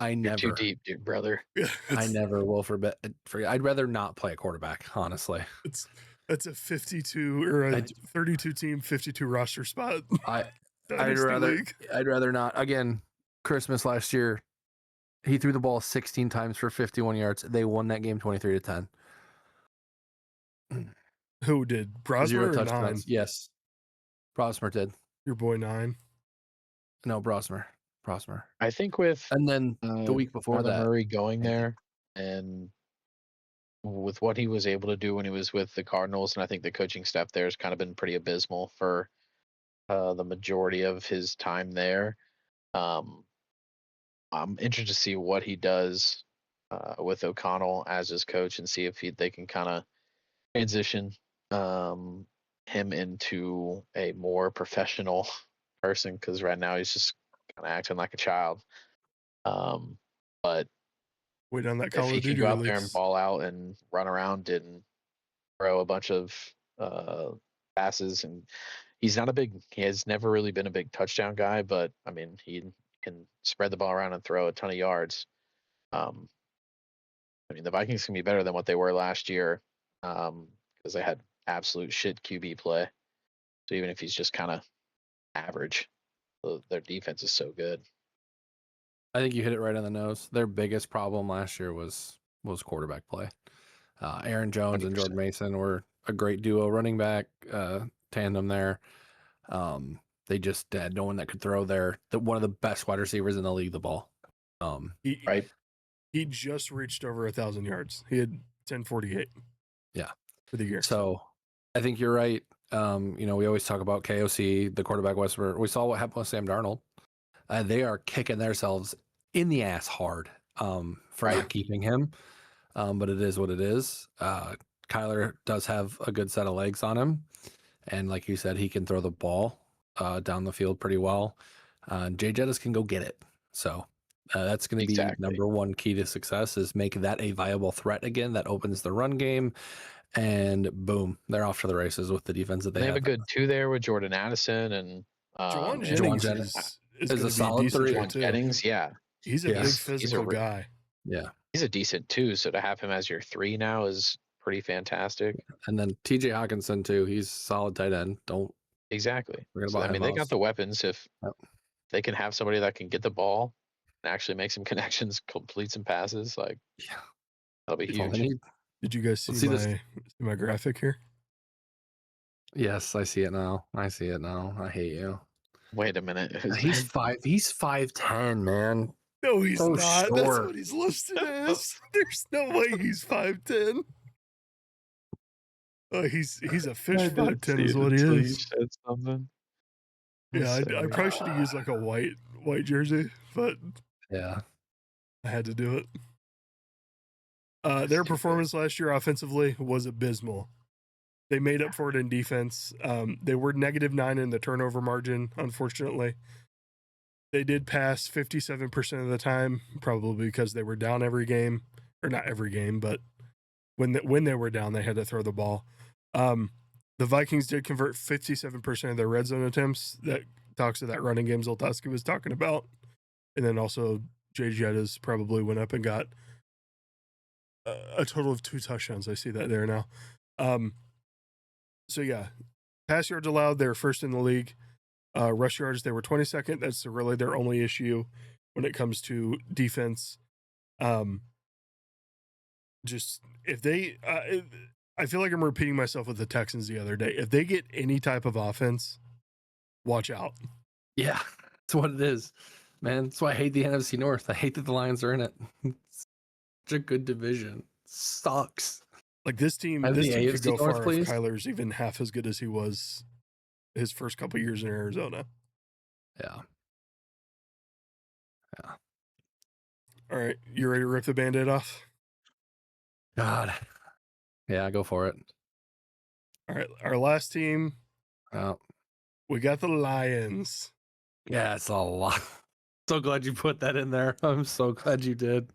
never. You're too deep, dude, brother. I never will forget. I'd rather not play a quarterback, honestly. That's a 52 or a 32 team, 52 roster spot. I'd rather not. Again, Christmas last year, he threw the ball 16 times for 51 yards. They won that game 23-10. Who did? Brosmer or 9? Yes. Brosmer did. Your boy 9? No, Brosmer. I think with and then the week before that, Murray going there and with what he was able to do when he was with the Cardinals, and I think the coaching staff there has kind of been pretty abysmal for the majority of his time there. I'm interested to see what he does with O'Connell as his coach and see if they can kind of transition him into a more professional person, because right now he's just kind of acting like a child. But Wait on that If Call he of can Duty go out there and release. ball out and run around and throw a bunch of passes, and he has never really been a big touchdown guy, but I mean, he can spread the ball around and throw a ton of yards. I mean, the Vikings can be better than what they were last year because they had absolute shit QB play. So even if he's just kind of average, their defense is so good. I think you hit it right on the nose. Their biggest problem last year was quarterback play. Aaron Jones and 100%. Jordan Mason were a great duo running back tandem there. They just had no one that could throw one of the best wide receivers in the league the ball. Right. He just reached over 1,000 yards. He had 1048. Yeah. For the year. So I think you're right. We always talk about KOC, the quarterback whisperer. We saw what happened with Sam Darnold. They are kicking themselves in the ass hard for not keeping him. But it is what it is. Kyler does have a good set of legs on him. And like you said, he can throw the ball down the field pretty well. Jay Jettis can go get it. So that's going to be number one key to success is make that a viable threat again. That opens the run game. And boom, they're off to the races with the defense that they have. They have a good two there with Jordan Addison and Juwan Jennings is a solid three. Juwan Jennings, yeah. He's a big physical guy. Yeah. He's a decent two, so to have him as your 3 now is pretty fantastic. And then TJ Hawkinson too. He's solid tight end. Exactly. So, I mean, they got the weapons. If they can have somebody that can get the ball and actually make some connections, complete some passes, that'll be huge. Did you guys see my graphic here? Yes, I see it now. I hate you. Wait a minute. He's 5'10", man. No, he's not. Short. That's what he's listed as. There's no way he's 5'10". He's a fish 5'10" is what he is. Said something. Yeah, I probably should have used like a white jersey, but yeah, I had to do it. Their performance last year offensively was abysmal. They made up for it in defense. They were -9 in the turnover margin, unfortunately. They did pass 57% of the time, probably because they were down every game. Or not every game, but when they were down, they had to throw the ball. The Vikings did convert 57% of their red zone attempts. That talks to that running game Zoltowski was talking about. And then also, Jay Jettis probably went up and got a total of 2 touchdowns. I see that there now. So yeah, pass yards allowed, they're first in the league. Rush yards, they were 22nd. That's really their only issue when it comes to defense. Just if they, I feel like I'm repeating myself with the Texans the other day. If they get any type of offense, watch out. Yeah, that's what it is, man. That's why I hate the NFC North. I hate that the Lions are in it. It's such a good division. Sucks. Like this team could go North, far please. if Kyler's even half as good as he was his first couple years in Arizona. Yeah. All right, you ready to rip the Band-Aid off? God. Yeah, go for it. All right, our last team. We got the Lions. Yeah, it's a lot. So glad you put that in there. I'm so glad you did.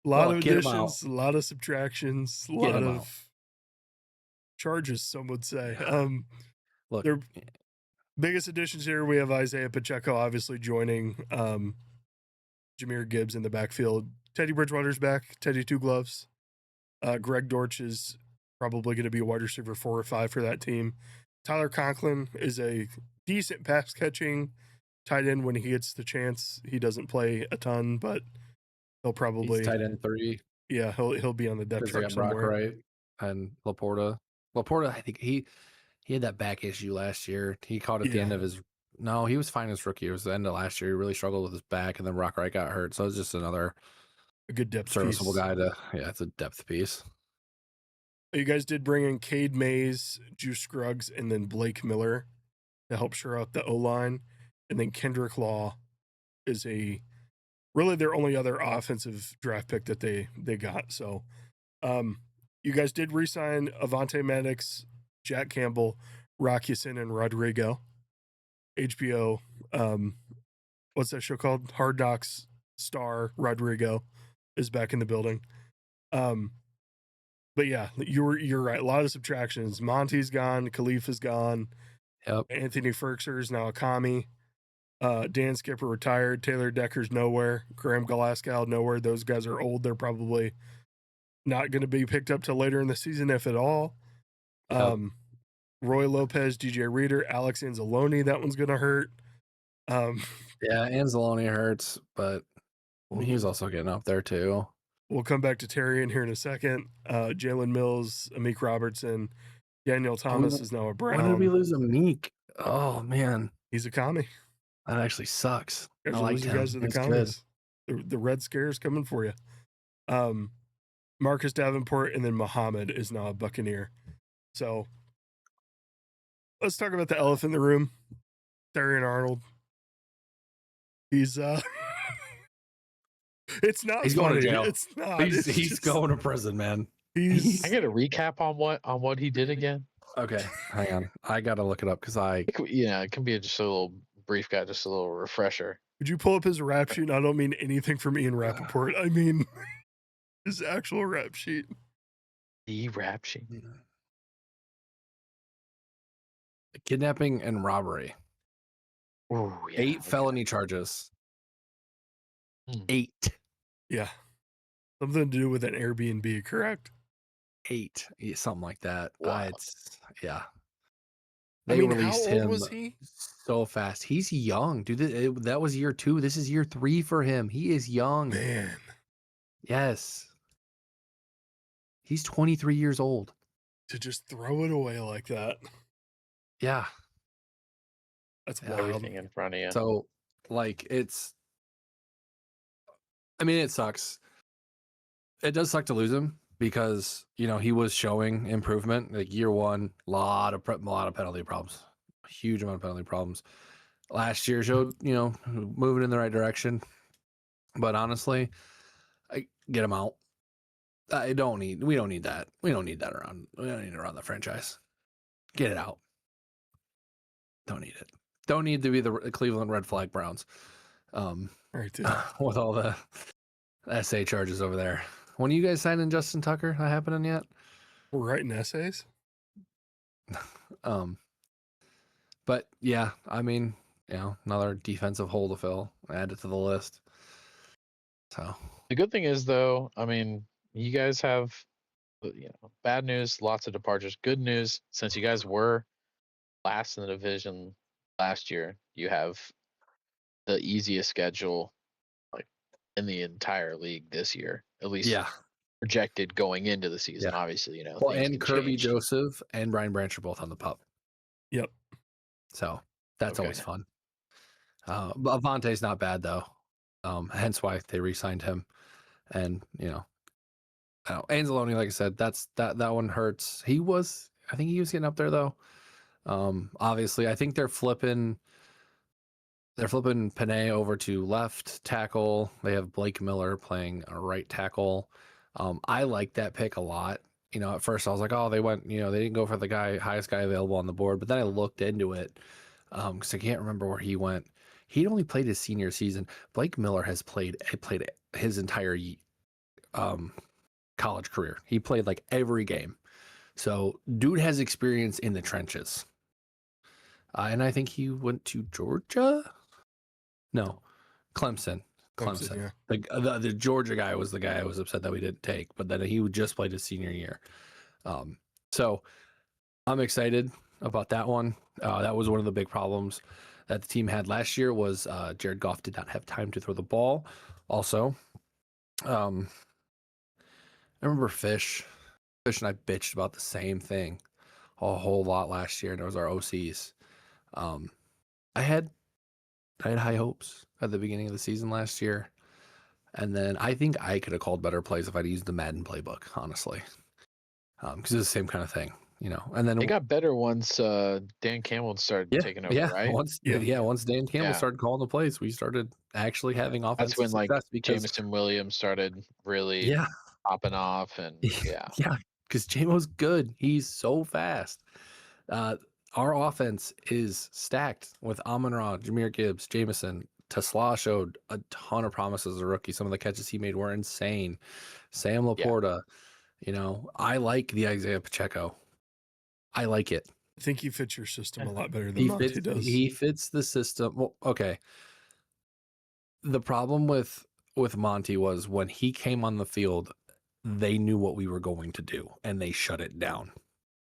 A lot of additions, a lot of subtractions, a lot of charges, some would say. Look, their biggest additions here, we have Isaiah Pacheco obviously joining Jahmyr Gibbs in the backfield. Teddy Bridgewater's back. Teddy Two Gloves. Greg Dortch is probably going to be a wide receiver 4 or 5 for that team. Tyler Conklin is a decent pass catching tight end when he gets the chance. He doesn't play a ton, but he'll probably tight end 3. Yeah, he'll be on the depth chart somewhere. Brock Wright and Laporta. I think he had that back issue last year. He caught at the end of his. No, he was fine as rookie. It was the end of last year. He really struggled with his back, and then Brock Wright got hurt. So it's just a good depth serviceable piece. guy it's a depth piece. You guys did bring in Cade Mays, Juice Scruggs, and then Blake Miller to help shore out the O-line. And then Kendrick Law is really their only other offensive draft pick that they got. So you guys did re-sign Avonte Maddox, Jack Campbell, Rock Ya-Sin, and Rodrigo. HBO, what's that show called? Hard Knocks star Rodrigo is back in the building. But yeah, you're right. A lot of subtractions. Monty's gone. Khalif is gone. Yep. Anthony Ferkser is now a commie. Dan Skipper retired. Taylor Decker's nowhere. Graham Glasgow nowhere. Those guys are old. They're probably not going to be picked up till later in the season, if at all. Yep. Roy Lopez, DJ Reader, Alex Anzalone. That one's going to hurt. Yeah, Anzalone hurts, but he's also getting up there too. We'll come back to Terry in here in a second. Jalen Mills, Amik Robertson, Daniel Thomas is now a Brown. When did we lose Amik? Oh man, he's a commie. That actually sucks. You guys I like him. guys are the commies. The Red Scare is coming for you. Marcus Davenport and then Muhammad is now a Buccaneer. So let's talk about the elephant in the room. Darian Arnold. He's it's not he's funny. Going to jail. It's not. He's going to prison, man. I get a recap on what he did again. Okay, hang on. I gotta look it up because it can be just a little brief guy, just a little refresher. Could you pull up his rap sheet? And I don't mean anything from Ian Rappaport. I mean his actual rap sheet. The rap sheet. Kidnapping and robbery. Ooh, yeah, 8 felony charges. 8. Yeah. Something to do with an Airbnb, correct? 8. Yeah, something like that. Wow. Yeah. I They mean, released how old him was he? so fast. He's young, dude. That was year 2. This is year 3 for him. He is young. Man. Yes. He's 23 years old. To just throw it away like that. Yeah. That's wild. Everything in front of you. So, like, it sucks. It does suck to lose him because, he was showing improvement. Like year 1, a lot of penalty problems, a huge amount of penalty problems. Last year showed, moving in the right direction. But honestly, I get him out. We don't need that. We don't need that around. We don't need it around the franchise. Get it out. Don't need it. Don't need to be the Cleveland Red Flag Browns. Right, dude. With all the SA charges over there. When are you guys signing Justin Tucker? That happening yet? We're writing essays. But yeah, another defensive hole to fill. Add it to the list. So the good thing is, though, you guys have, bad news, lots of departures. Good news, since you guys were last in the division last year, you have the easiest schedule in the entire league this year, at least. Yeah. Projected going into the season, Yeah. obviously, Well, and Kirby change. Joseph and Brian Branch are both on the pup. Yep. So that's always fun. Avante's not bad though. Hence why they re-signed him. And Anzalone, like I said, that one hurts. I think he was getting up there though. Obviously, I think they're flipping Panay over to left tackle. They have Blake Miller playing a right tackle. I like that pick a lot. At first I was like, oh, they went, they didn't go for the highest guy available on the board. But then I looked into it because I can't remember where he went. He'd only played his senior season. Blake Miller has played his entire college career. He played like every game. So dude has experience in the trenches. And I think he went to Georgia. No, Clemson. Yeah. The Georgia guy was the guy I was upset that we didn't take, but then he just played his senior year. So I'm excited about that one. That was one of the big problems that the team had last year was Jared Goff did not have time to throw the ball. Also, I remember Fish and I bitched about the same thing a whole lot last year, and it was our OCs. I had high hopes at the beginning of the season last year. And then I think I could have called better plays if I'd used the Madden playbook, honestly. Because it's the same kind of thing, And then they got better once Dan Campbell started taking over, right? Once Dan Campbell started calling the plays, we started actually having offensive success. That's when because Jameson Williams started really popping off, and because Jamo's good. He's so fast. Our offense is stacked with Amon-Ra, Jahmyr Gibbs, Jameson, Tesla showed a ton of promise as a rookie. Some of the catches he made were insane. Sam Laporta, I like the Isaiah Pacheco. I like it. I think he fits your system a lot better than He Monty fits. does. He fits the system. Well, okay. The problem with Monty was when he came on the field, they knew what we were going to do and they shut it down.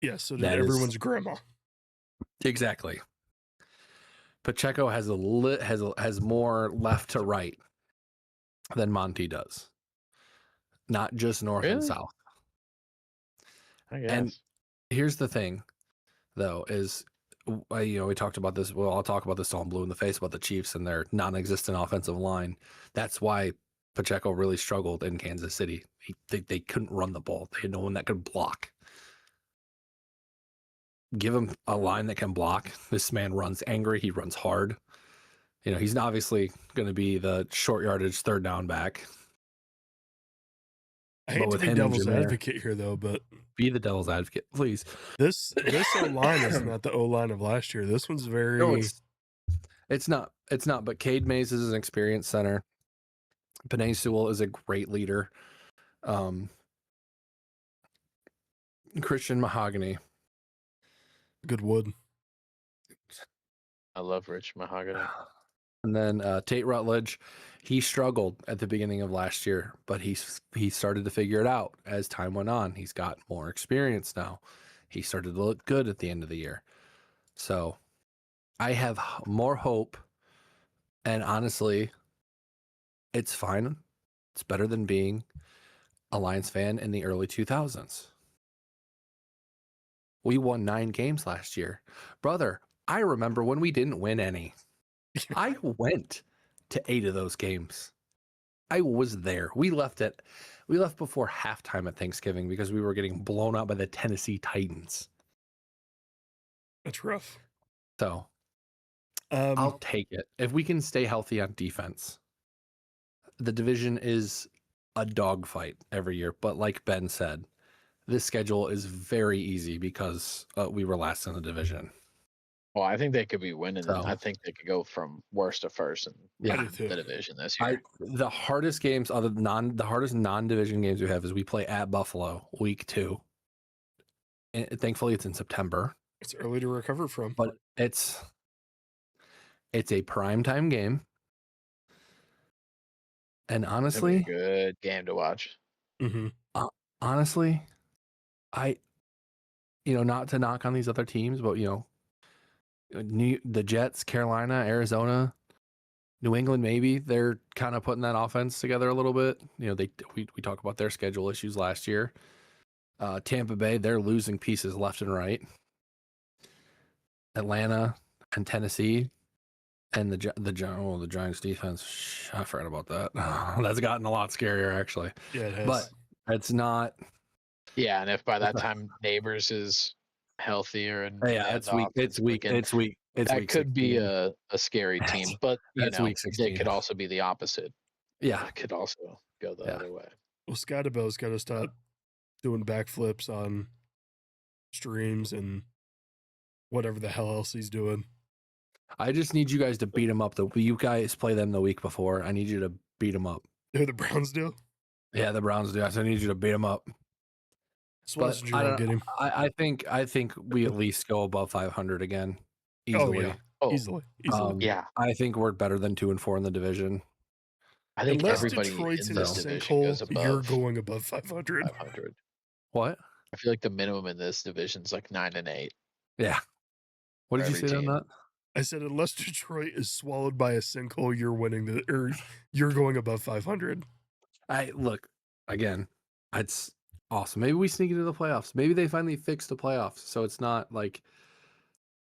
Yeah, so did That is- everyone's grandma. Exactly. Pacheco has more left to right than Monty does. Not just north and Really? south. I guess. And here's the thing, though, is we talked about this. Well, I'll talk about this till I'm blue in the face about the Chiefs and their non-existent offensive line. That's why Pacheco really struggled in Kansas City. They couldn't run the ball. They had no one that could block. Give him a line that can block. This man runs angry. He runs hard. He's obviously going to be the short yardage third down back. I hate to be devil's advocate here, though, but be the devil's advocate, please. This O-line is not the O-line of last year. This one's very. No, it's not. It's not. But Cade Mays is an experienced center. Penei Sewell is a great leader. Christian Mahogany. Good wood. I love Rich Mahogany. And then Tate Rutledge, he struggled at the beginning of last year, but he started to figure it out as time went on. He's got more experience now. He started to look good at the end of the year. So I have more hope. And honestly, it's fine. It's better than being a Lions fan in the early 2000s. We won 9 games last year. Brother, I remember when we didn't win any. I went to 8 of those games. I was there. We left before halftime at Thanksgiving because we were getting blown out by the Tennessee Titans. That's rough. So I'll take it. If we can stay healthy on defense, the division is a dogfight every year. But like Ben said, this schedule is very easy because we were last in the division. Well, I think they could be winning. So, I think they could go from worst to first in the division this year. The hardest games, the hardest non-division games we have is we play at Buffalo week 2. And thankfully, it's in September. It's early to recover from, but it's a primetime game. And honestly, it's a good game to watch. Mm-hmm. Honestly, not to knock on these other teams, but the Jets, Carolina, Arizona, New England, maybe they're kind of putting that offense together a little bit. We talk about their schedule issues last year. Tampa Bay, they're losing pieces left and right. Atlanta and Tennessee and the Giants defense. I forgot about that. That's gotten a lot scarier, actually. Yeah, it has. But it's not. Yeah, and if by that time Neighbors is healthier and it's weak. That could be a scary team, but it could also be the opposite. Yeah, it could also go the other way. Well, Scottabell's got to stop doing backflips on streams and whatever the hell else he's doing. I just need you guys to beat him up. You guys play them the week before. I need you to beat him up. Who the Browns do? Yeah, the Browns do. So I need you to beat him up. But I think we at least go above 500 again. Easily. Easily. Yeah. I think we're better than 2-4 in the division. I think unless everybody Detroit's in in a this division goes sinkhole, above you're going above 500. What? I feel like the minimum in this division is like 9 and 8. Yeah. What did you say on that? I said unless Detroit is swallowed by a sinkhole, you're winning you're going above 500. Look again. It's awesome. Maybe we sneak into the playoffs. Maybe they finally fix the playoffs, so it's not like,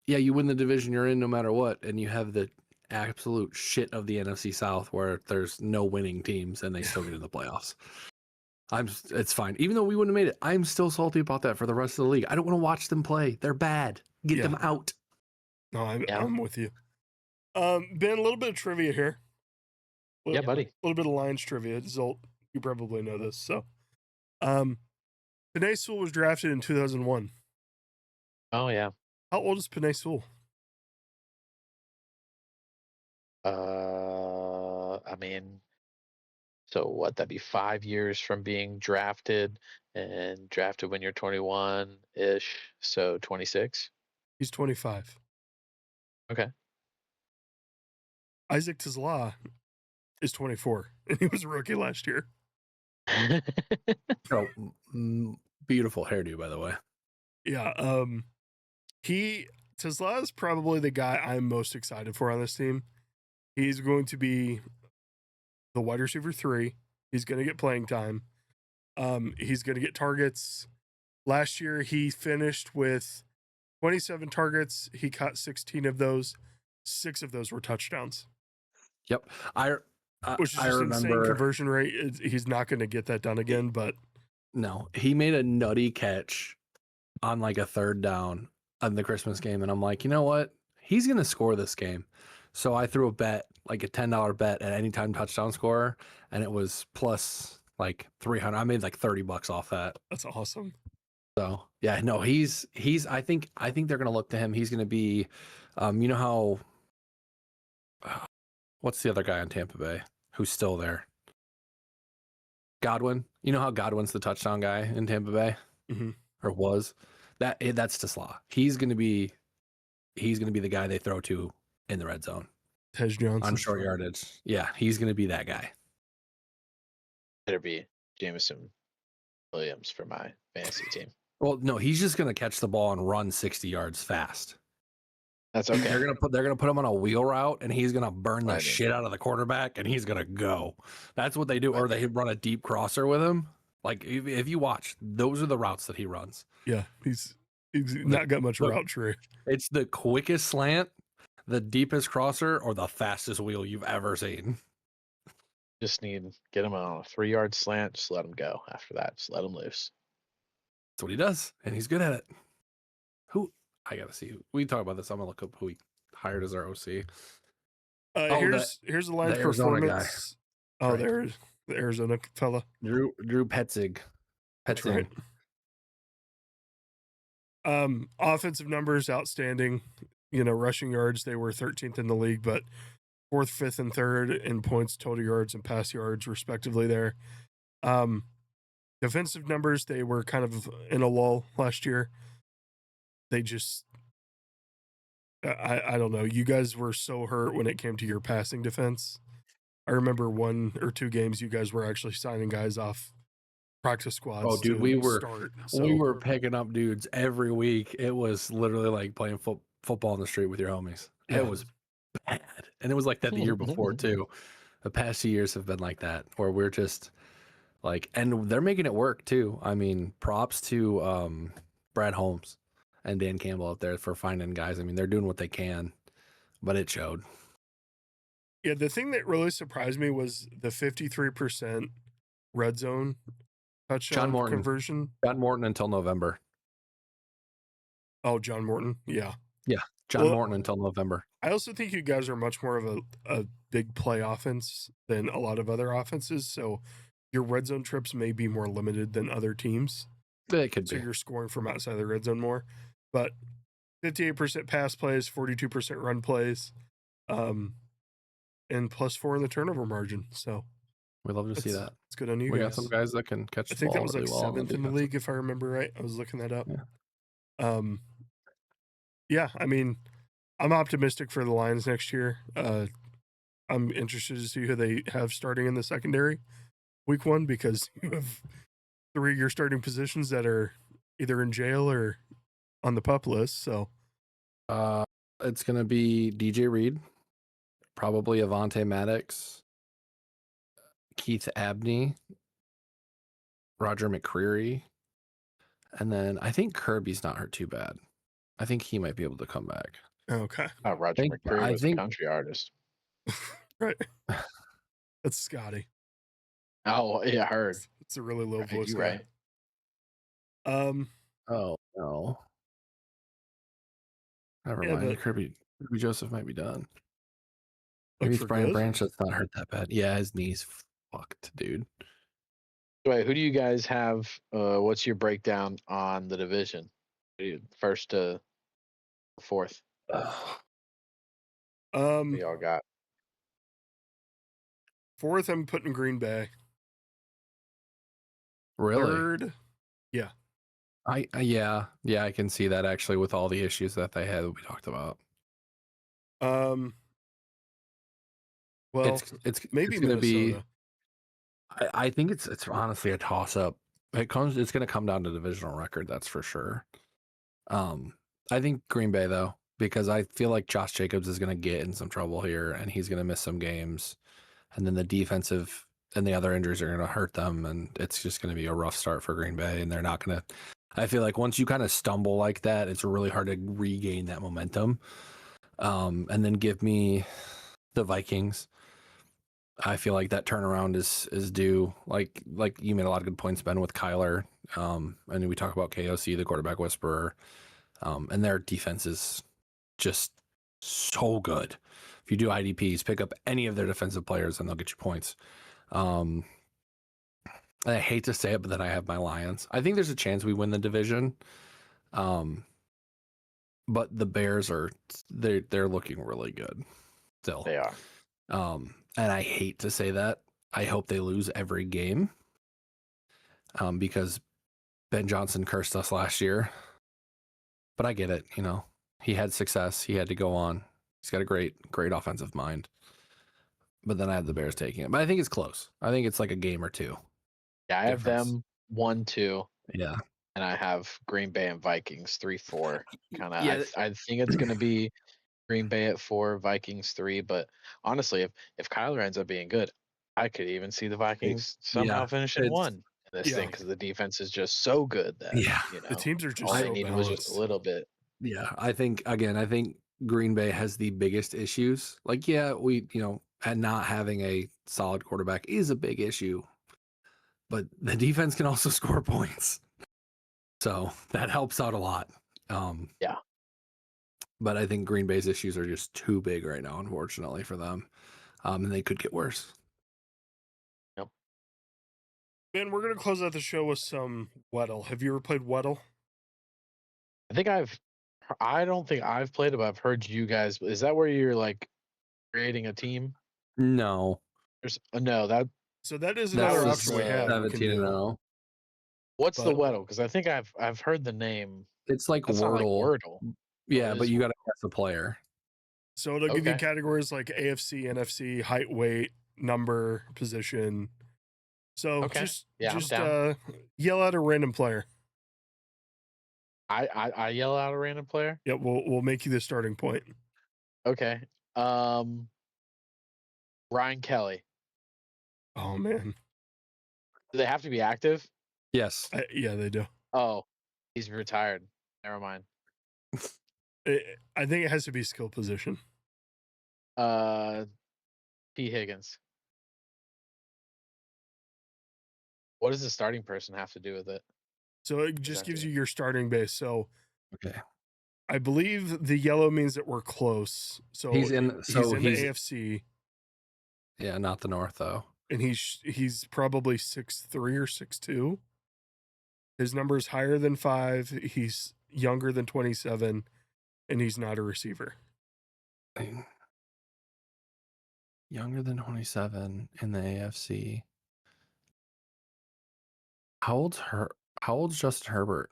yeah, you win the division you're in no matter what, and you have the absolute shit of the NFC South where there's no winning teams and they still get in the playoffs. It's fine. Even though we wouldn't have made it, I'm still salty about that for the rest of the league. I don't want to watch them play. They're bad. Get them out. No, I'm with you. Ben, a little bit of trivia here. Yeah, buddy. A little bit of Lions trivia. Zolt, you probably know this. So, Penei Sewell was drafted in 2001. Oh, yeah. How old is Penei Sewell? I mean, so what? That'd be 5 years from being drafted, and drafted when you're 21 ish. So 26. He's 25. Okay. Isaac Tisla is 24, and he was a rookie last year. Oh, beautiful hairdo, by the way. Yeah. Tisla is probably the guy I'm most excited for on this team. He's going to be the wide receiver 3. He's going to get playing time. He's going to get targets. Last year, he finished with 27 targets. He caught 16 of those. 6 of those were touchdowns. Yep. Which is I just remember insane conversion rate. He's not going to get that done again, but no, he made a nutty catch on like a third down on the Christmas game, and I'm like, you know what? He's gonna score this game. So I threw a bet, like a $10 bet at any time touchdown scorer, and it was plus like 300. I made like $30 off that. that's awesome. So yeah, no, he's. I think they're gonna look to him. He's gonna be, you know how. What's the other guy on Tampa Bay who's still there? Godwin. You know how Godwin's the touchdown guy in Tampa Bay, or was? That's Tisla. He's gonna be the guy they throw to in the red zone. Tej Johnson. On short yardage. Yeah, he's gonna be that guy. Better be Jameson Williams for my fantasy team. Well, no, he's just gonna catch the ball and run 60 yards fast. That's okay. They're gonna put him on a wheel route, and he's gonna burn the shit out of the quarterback, and he's gonna go. That's what they do, or they run a deep crosser with him. Like if you watch, those are the routes that he runs. Yeah, he's not got much route tree. It's the quickest slant, the deepest crosser, or the fastest wheel you've ever seen. Just get him on a 3-yard slant. Just let him go. After that, just let him loose. That's what he does, and he's good at it. Who I gotta see. We talk about this. I'm gonna look up who he hired as our OC. Here's the Lions performance. Oh, there's the Arizona fella. Drew Petzing. That's right. Offensive numbers outstanding. Rushing yards, they were 13th in the league, but 4th, 5th, and 3rd in points, total yards, and pass yards, respectively. There. Defensive numbers, they were kind of in a lull last year. They just, I don't know. You guys were so hurt when it came to your passing defense. I remember 1 or 2 games you guys were actually signing guys off practice squads. Oh, dude, we were picking up dudes every week. It was literally like playing football in the street with your homies. Yeah. It was bad, and it was like that the year before too. The past 2 years have been like that, where we're just like, and they're making it work too. I mean, props to Brad Holmes and Dan Campbell out there for finding guys. I mean, they're doing what they can, but it showed. Yeah, the thing that really surprised me was the 53% red zone touchdown conversion. John Morton until November. Oh, John Morton. Yeah. Yeah. John Morton until November. I also think you guys are much more of a big play offense than a lot of other offenses. So your red zone trips may be more limited than other teams. It could be. So you're scoring from outside the red zone more. But 58% pass plays, 42% run plays, and +4 in the turnover margin. So we love to see that. It's good on you guys. We got some guys that can catch the ball. I think that was like really 7th in the league, if I remember right. I was looking that up. Yeah. Yeah, I mean, I'm optimistic for the Lions next year. I'm interested to see who they have starting in the secondary week 1, because you have 3 of your starting positions that are either in jail or on the PUP list. So it's going to be DJ Reed, probably Avonte Maddox, Keith Abney, Roger McCreary, and then I think Kirby's not hurt too bad. I think he might be able to come back. Okay. Roger McCreary was a country artist. Right. That's Scotty. Oh, yeah, I heard. It's a really low voice guy. Right. Oh, no. Never mind. Kirby Joseph might be done. Maybe it's Brian Branch that's not hurt that bad. Yeah, his knee's fucked, dude. Wait, who do you guys have? What's your breakdown on the division? 1st to 4th. We all got. Fourth, I'm putting Green Bay. Really? Third, yeah. Yeah, I can see that actually with all the issues that they had that we talked about. Well, It's maybe going to be. Minnesota. I think it's honestly a toss up. It's going to come down to divisional record, that's for sure. I think Green Bay though, because I feel like Josh Jacobs is going to get in some trouble here, and he's going to miss some games, and then the defensive and the other injuries are going to hurt them, and it's just going to be a rough start for Green Bay, and they're not going to. I feel like once you kind of stumble like that, it's really hard to regain that momentum. And then give me the Vikings. I feel like that turnaround is due. Like you made a lot of good points, Ben, with Kyler. And we talk about KOC, the quarterback whisperer. And their defense is just so good. If you do IDPs, pick up any of their defensive players and they'll get you points. I hate to say it, but then I have my Lions. I think there's a chance we win the division. But the Bears they're looking really good still. They are. And I hate to say that. I hope they lose every game. Because Ben Johnson cursed us last year. But I get it, He had success. He had to go on. He's got a great offensive mind. But then I have the Bears taking it. But I think it's close. I think it's like a game or two. Yeah, I have difference. them 1-2. Yeah. And I have Green Bay and Vikings 3-4. Kind of. Yeah. I think it's going to be Green Bay at 4, Vikings 3. But honestly, if Kyler ends up being good, I could even see the Vikings somehow finishing 1 in this thing because the defense is just so good that the teams are just all so they needed was just a little bit. Yeah, I think Green Bay has the biggest issues. Like, we and not having a solid quarterback is a big issue, but the defense can also score points, so that helps out a lot. Yeah. But I think Green Bay's issues are just too big right now, unfortunately for them, and they could get worse. Yep. Ben, we're gonna close out the show with some Weddle. Have you ever played Weddle? I don't think I've played it, but I've heard you guys. Is that where you're like creating a team? No. So that is another option we have. 17-0. What's the Weddle? Because I think I've heard the name. It's like That's Wordle. Not like Wordle. Yeah, but you got to guess the player. So it'll give you categories like AFC, NFC, height, weight, number, position. So just yell out a random player. I yell out a random player? Yeah, we'll make you the starting point. Okay. Ryan Kelly. Oh man. Do they have to be active? Yes. Yeah, they do. Oh, he's retired. Never mind. I think it has to be skill position. T. Higgins. What does the starting person have to do with it? So it just gives you your starting base. So okay. I believe the yellow means that we're close. So he's in the AFC. Yeah, not the North though. And he's probably 6'3" or 6'2". His number is higher than 5. He's younger than 27, and he's not a receiver. Younger than 27 in the AFC. How old's Justin Herbert?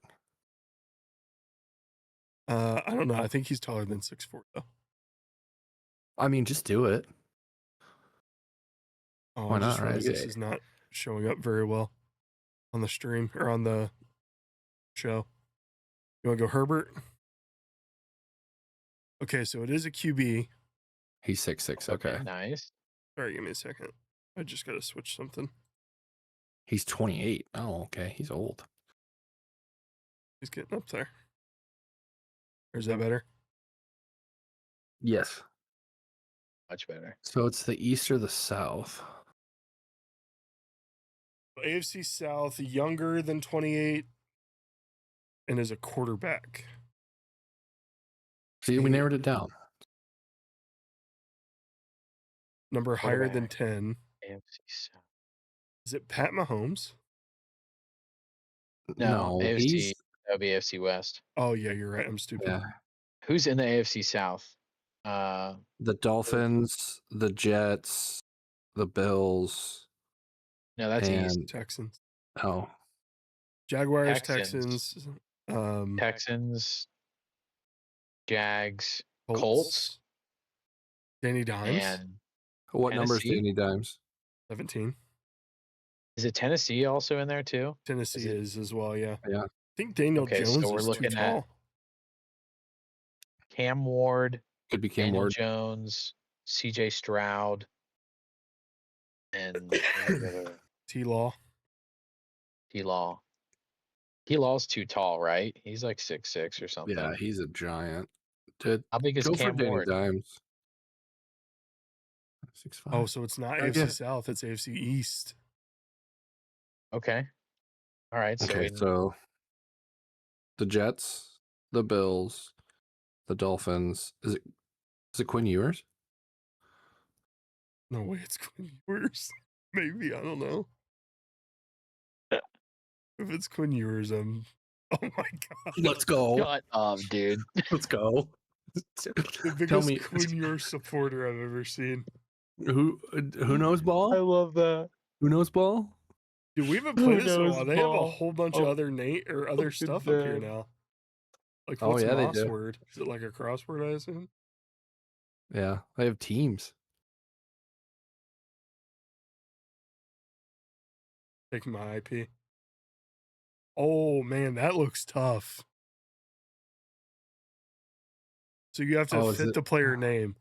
I don't know. I think he's taller than 6'4" though. I mean, just do it. Oh, why not? Right? This is not showing up very well on the stream or on the show. You want to go Herbert? Okay, so it is a QB. He's 6'6". Okay. Nice. All right, give me a second. I just got to switch something. He's 28. Oh, okay. He's old. He's getting up there. Or is that better? Yes. Much better. So it's the East or the South? AFC South, younger than 28, and is a quarterback. See, we narrowed it down. Number higher than 10. AFC South. Is it Pat Mahomes? No, AFC. That would be AFC West. Oh, yeah, you're right. I'm stupid. Yeah. Who's in the AFC South? The Dolphins, the Jets, the Bills, No, that's East. and Texans, Texans. Jaguars, Texans, Texans, Jags, Colts, Colts, Danny Dimes, and What number is Tennessee? Danny Dimes? 17. Is it Tennessee also in there too? Tennessee is as well, yeah. Yeah. I think Daniel Okay, Jones so we're is too looking at tall. Cam Ward, Could be Cam Daniel Ward. Jones, C.J. Stroud, and what was the other? T-Law. T-Law. T-Law's too tall, right? He's like 6'6" or something. Yeah, he's a giant. Dude, How big is go for Cam Danny Ward? Dimes. 6'5". Oh, so it's not I AFC get it. South, it's AFC East. Okay. All right. So Okay, so the Jets, the Bills, the Dolphins. Is it Quinn Ewers? No way, it's Quinn Ewers. Maybe, I don't know. If it's Quinn Ewers, oh my god. Let's go. shut up, dude. Let's go. The biggest Tell me Quinn Ewers supporter I've ever seen. who knows ball? love that. Who knows ball? Dude, we haven't Who played this in a knows while. They have a ball? whole bunch of other other stuff up here now. Like, Oh, what's yeah, they do. Mossword? Is it like a crossword, I assume? Yeah, they have teams. Taking my IP. Oh man, that looks tough. So you have to Oh, is fit it- the player name,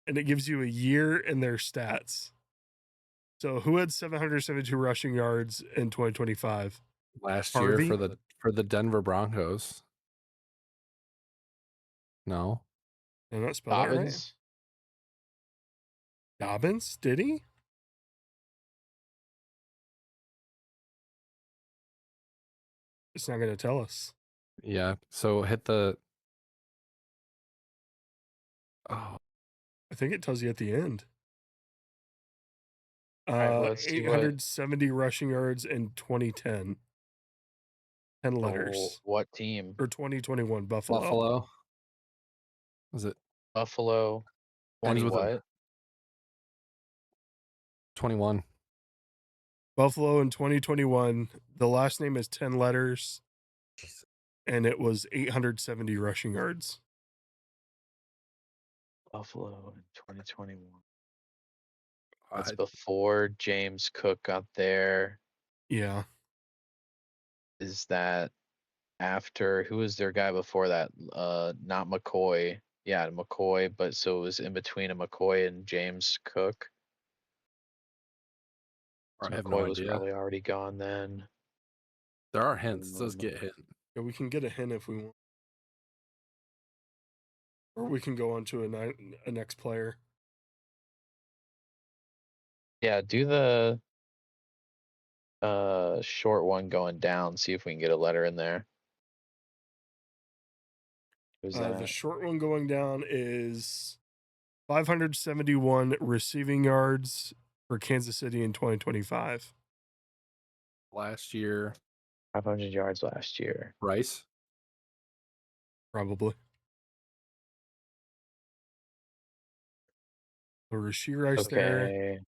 and it gives you a year and their stats. So who had 772 rushing yards in 2025? Last Harvey? year for the Denver Broncos. No. Did I not spell that right? Dobbins. Dobbins? Did he? It's not going to tell us. Yeah. So hit the. Oh, I think it tells you at the end. right, let's see what- 870 rushing yards in 2010. 10 letters. Oh, what team? Or 2021, Buffalo. Buffalo. Was it Buffalo. Ends 20 with a- what? 21? Buffalo in 2021. The last name is 10 letters, and it was 870 rushing yards. Buffalo in 2021. I- That's before James Cook got there. Yeah. Is that after? Who was their guy before that? Not McCoy. Yeah, McCoy. But so it was in between a McCoy and James Cook. So I have McCoy no was idea. probably already gone then. There are hints. Let's get hint. Yeah, we can get a hint if we want. Or we can go on to a next player. Yeah, do the short one going down. See if we can get a letter in there. Who's The that? short one going down is 571 receiving yards for Kansas City in 2025. Last year, 500 yards last year. Rice. Probably. The Rasheed Rice there. Okay.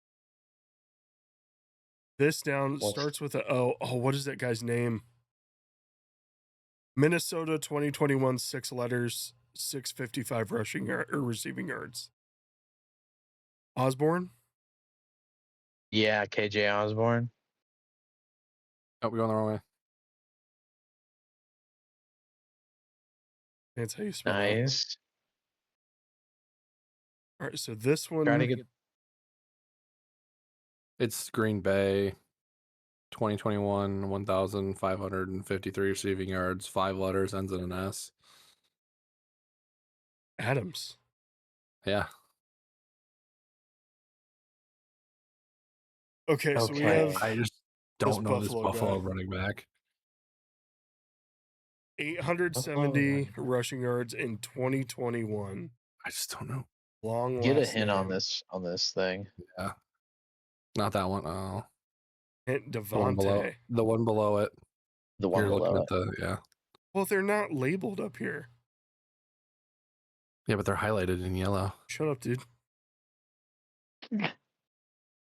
This down What's- starts with what is that guy's name? Minnesota 2021, 6 letters, 655 rushing or receiving yards. Osborne? Yeah, KJ Osborne. Oh, we're going the wrong way. That's how you spell it. Nice. All right, so this one. Trying to get It's Green Bay. 2021, 1,553 receiving yards, 5 letters, ends in an S. Adams. Yeah. Okay, so we Okay. have I just don't know this Buffalo Buffalo guy. running back. 870 rushing yards in 2021. I just don't know. Long get a last hint on name. this thing. Yeah. Not that one. Oh. Hint The one below, Devontae. the one below it. The one You're looking below at the, yeah. Well, they're not labeled up here. Yeah, but they're highlighted in yellow. Shut up, dude.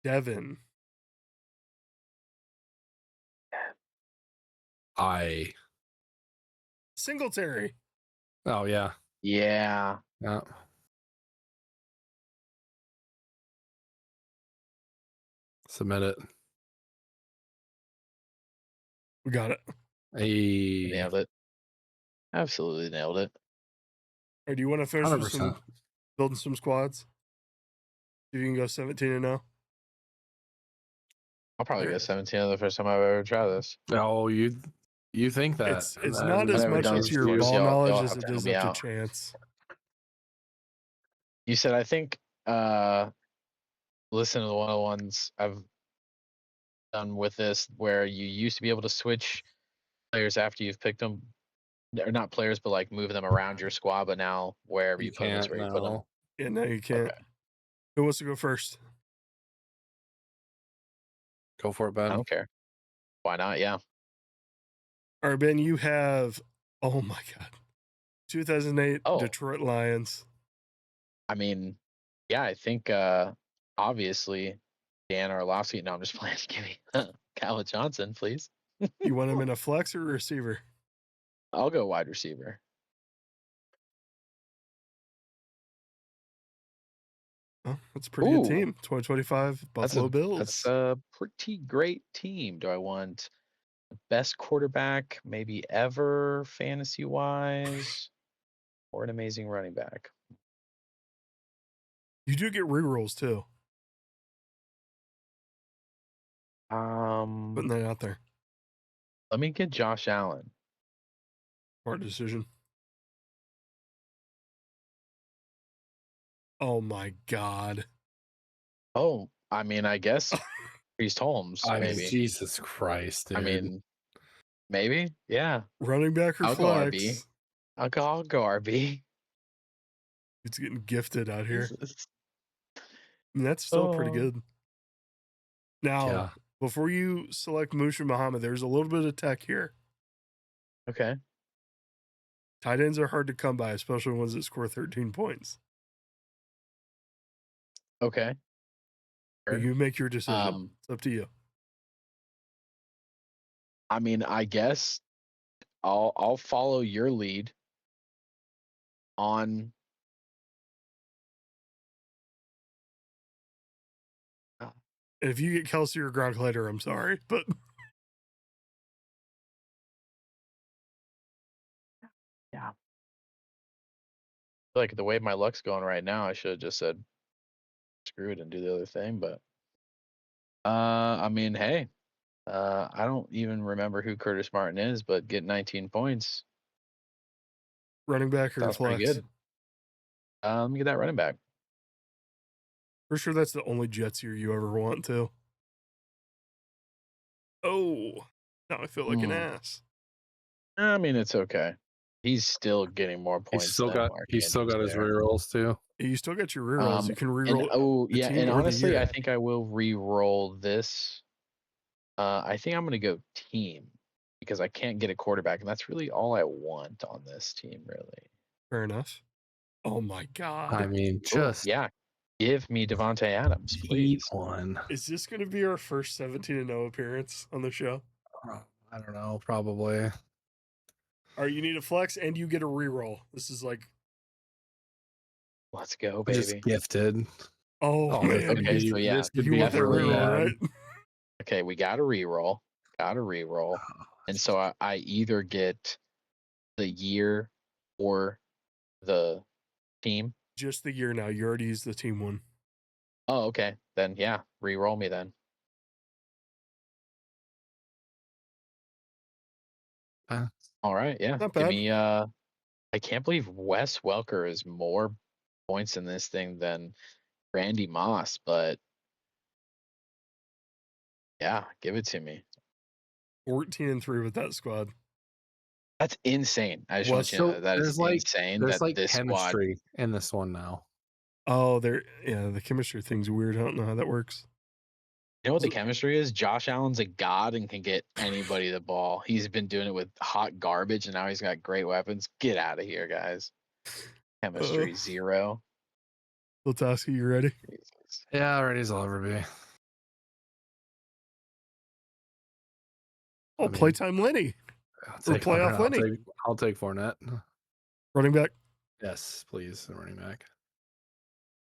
Devin. Singletary. Oh yeah. Yeah. Yeah. Submit it. We got it. Hey. Nailed it. Absolutely nailed it. Or do you want to finish with 100%. building some squads? See if you can go 17-0. I'll probably There. go 17 the first time I've ever tried this. Oh, you think that? It's That not is as I've never much done up this to your before, so ball y'all knowledge have as to it help is me up to out. chance. You said, I think, listen to the one of the ones I've done with this where you used to be able to switch players after you've picked them. Or not players, but like move them around your squad, but now wherever You you put them is can't where you put them. now. Yeah, no, you can't. Okay. Who wants to go first? Go for it, I Ben. don't care. Why not? Yeah. All right, Ben, you have, oh my God, 2008 Oh. Detroit Lions. I mean, yeah, I think obviously Dan Orlovsky. No, I'm just playing. Give me Khaled Johnson, please. You want him in a flex or a receiver? I'll go wide receiver. Oh, that's a pretty good team. 2025 Buffalo Bills. That's a pretty great team. Do I want the best quarterback maybe ever fantasy wise, or an amazing running back? You do get rerolls too. Putting that out there. Let me get Josh Allen. Hard decision. Oh my God. Oh, I mean, I guess Priest Holmes, maybe. Jesus Christ, dude. I mean, maybe, yeah. Running back or I'll go flex? RB. I'll go RB. It's getting gifted out here. Jesus. And that's still pretty Oh. good. Now, Yeah. before you select Musha Muhammad, there's a little bit of tech here. Okay. Tight ends are hard to come by, especially ones that score 13 points. Okay. But you make your decision. It's up to you. I mean, I guess I'll follow your lead on. And if you get Kelsey or Gronk later, I'm sorry, but Yeah. Like the way my luck's going right now, I should have just said screw it and do the other thing. But I mean, hey, I don't even remember who Curtis Martin is, but get 19 points. running back or Sounds flex? pretty good. Let me get that running back. For sure, that's the only Jets year you ever want to. Oh, now I feel like an ass. I mean, it's okay. He's still getting more points. He's still got his there. rerolls too. You still got your rerolls. You can reroll. And or the honestly, year. I think I will re-roll this. I think I'm gonna go team because I can't get a quarterback, and that's really all I want on this team, really. Fair enough. Oh my God. I mean, just yeah, give me Devontae Adams, please. one. Is this going to be our first 17-0 appearance on the show? I don't know, probably. All right, you need a flex and you get a reroll. This is like, let's go, baby. Just gifted. Oh man. Okay, so yeah, this could You be want that really reroll, bad. right? Okay, we got a reroll. And so I either get the year or the team. Just the year now. You already used the team one. Oh, okay. Then yeah, re-roll me then. All right, yeah. Not Give bad. me I can't believe Wes Welker is more points in this thing than Randy Moss, but yeah, give it to me. 14-3 with that squad. That's insane. I just want you to know that is insane. There's that like this chemistry in this one now. Oh, the chemistry thing's weird. I don't know how that works. You know what the chemistry is? Josh Allen's a god and can get anybody the ball. He's been doing it with hot garbage, and now he's got great weapons. Get out of here, guys. Chemistry zero. Zolt, you ready? Jesus. Yeah, ready as I'll ever be. Oh, I mean, playtime Lenny. I'll Or playoff Lenny. I'll take Fournette. Running back. Yes, please, the running back.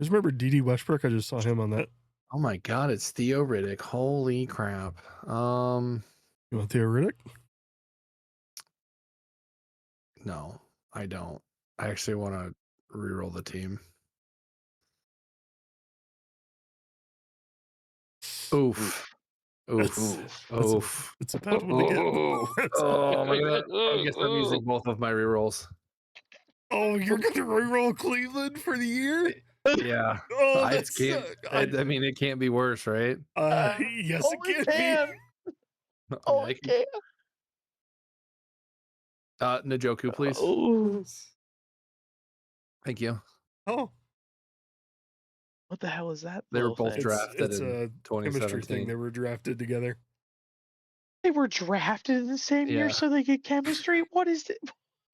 Just remember D.D. Westbrook. I just saw him on that. Oh my God, it's Theo Riddick. Holy crap. You want Theo Riddick? No, I don't. I actually want to reroll the team. Oof. Oof. It's a bad one to get. Oh my God. I guess I'm using both of my rerolls. Oh, you're going to reroll Cleveland for the year? Yeah. Oh, I that's mean, it can't be worse, right? Yes, it can be. Oh, it can. Njoku, please. Oh, Thank you. Oh, what the hell is that? They were little both thing? drafted it's in a chemistry thing. 2017. They were drafted together. They were drafted in the same year, Yeah. so they get chemistry. What is it?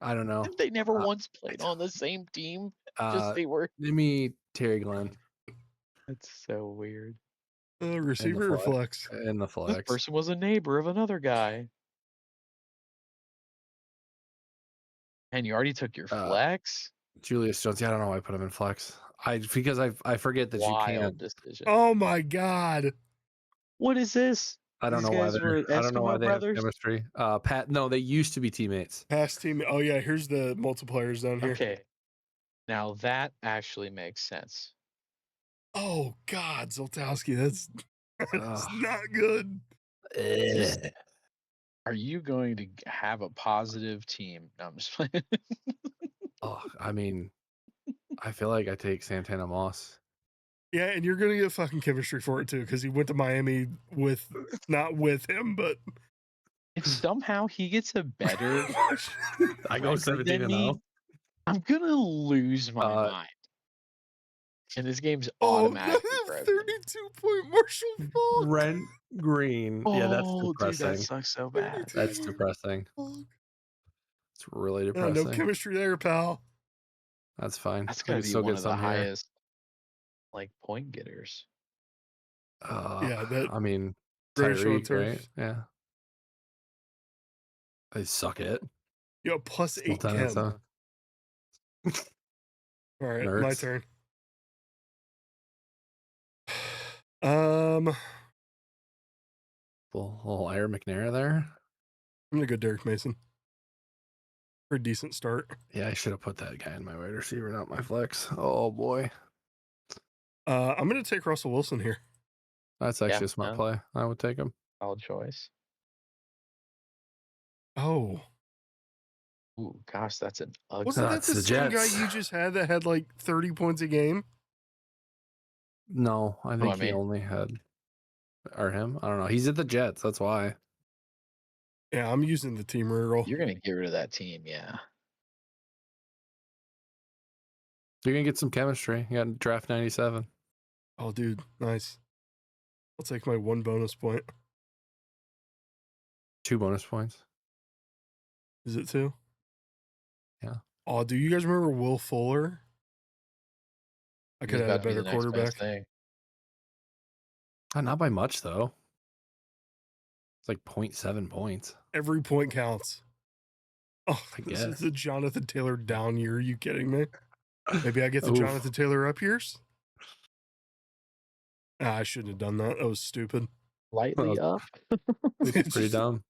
I don't know. They never once played on the same team. Just they were. Give me Terry Glenn That's so weird. Receiver or flex? in the This flex. person was a neighbor of another guy. And you already took your flex. Julius Jones. Yeah, I don't know why I put him in flex. Because I forget that Wild you can't. decision. Oh my God. What is this? I don't These know why guys were I don't know why Eskimo they have brothers? chemistry. Pat, no, they used to be teammates. Past team. Oh yeah, here's the multipliers down here. Okay. Now that actually makes sense. Oh God, Zoltowski, that's Ugh. not good. Are you going to have a positive team? No, I'm just playing. Oh, I mean, I feel like I take Santana Moss. Yeah, and you're gonna get fucking chemistry for it too, because he went to Miami not with him, but If somehow he gets a better I go record 17 than and me, 0. I'm gonna lose my mind. And this game's automatically broken. 32-point Marshall Falk. Brent Green. Yeah, that's Oh, dude, depressing. that sucks so bad. That's depressing. It's really Yeah, depressing. no chemistry there, pal. That's fine. That's I gonna can be still one get of the some here. highest, like, point getters. Yeah, that I mean, greatest show on Tyreek, turf. right? Yeah. They suck it. Yo, plus Still 8 10 and chem. 7. All right, Nerds. my turn. Little Aaron McNair there. I'm gonna go Derek Mason for a decent start. Yeah, I should have put that guy in my wide receiver, not my flex. Oh boy. I'm gonna take Russell Wilson here. That's actually a smart play. I would take him. Solid choice. Oh, Ooh, gosh, that's an ugly. wasn't that That's the the same guy Jets. you just had that had like 30 points a game? No, I think I he mean? only had or him. I don't know. He's at the Jets. That's why. Yeah, I'm using the team reroll. You're gonna get rid of that team, yeah. You're gonna get some chemistry. You got draft 97. Oh, dude, nice. I'll take my 1 bonus point. 2 bonus points. Is it 2? Yeah. Oh, do you guys remember Will Fuller? I He's could have had a about to be better the next best quarterback. thing. Not by much though. It's like 0.7 points. Every point counts. Oh, I this is guess. the Jonathan Taylor down year. Are you kidding me? Maybe I get the Oof. Jonathan Taylor up years? I shouldn't have done that. That was stupid. Lightly up. It's pretty dumb.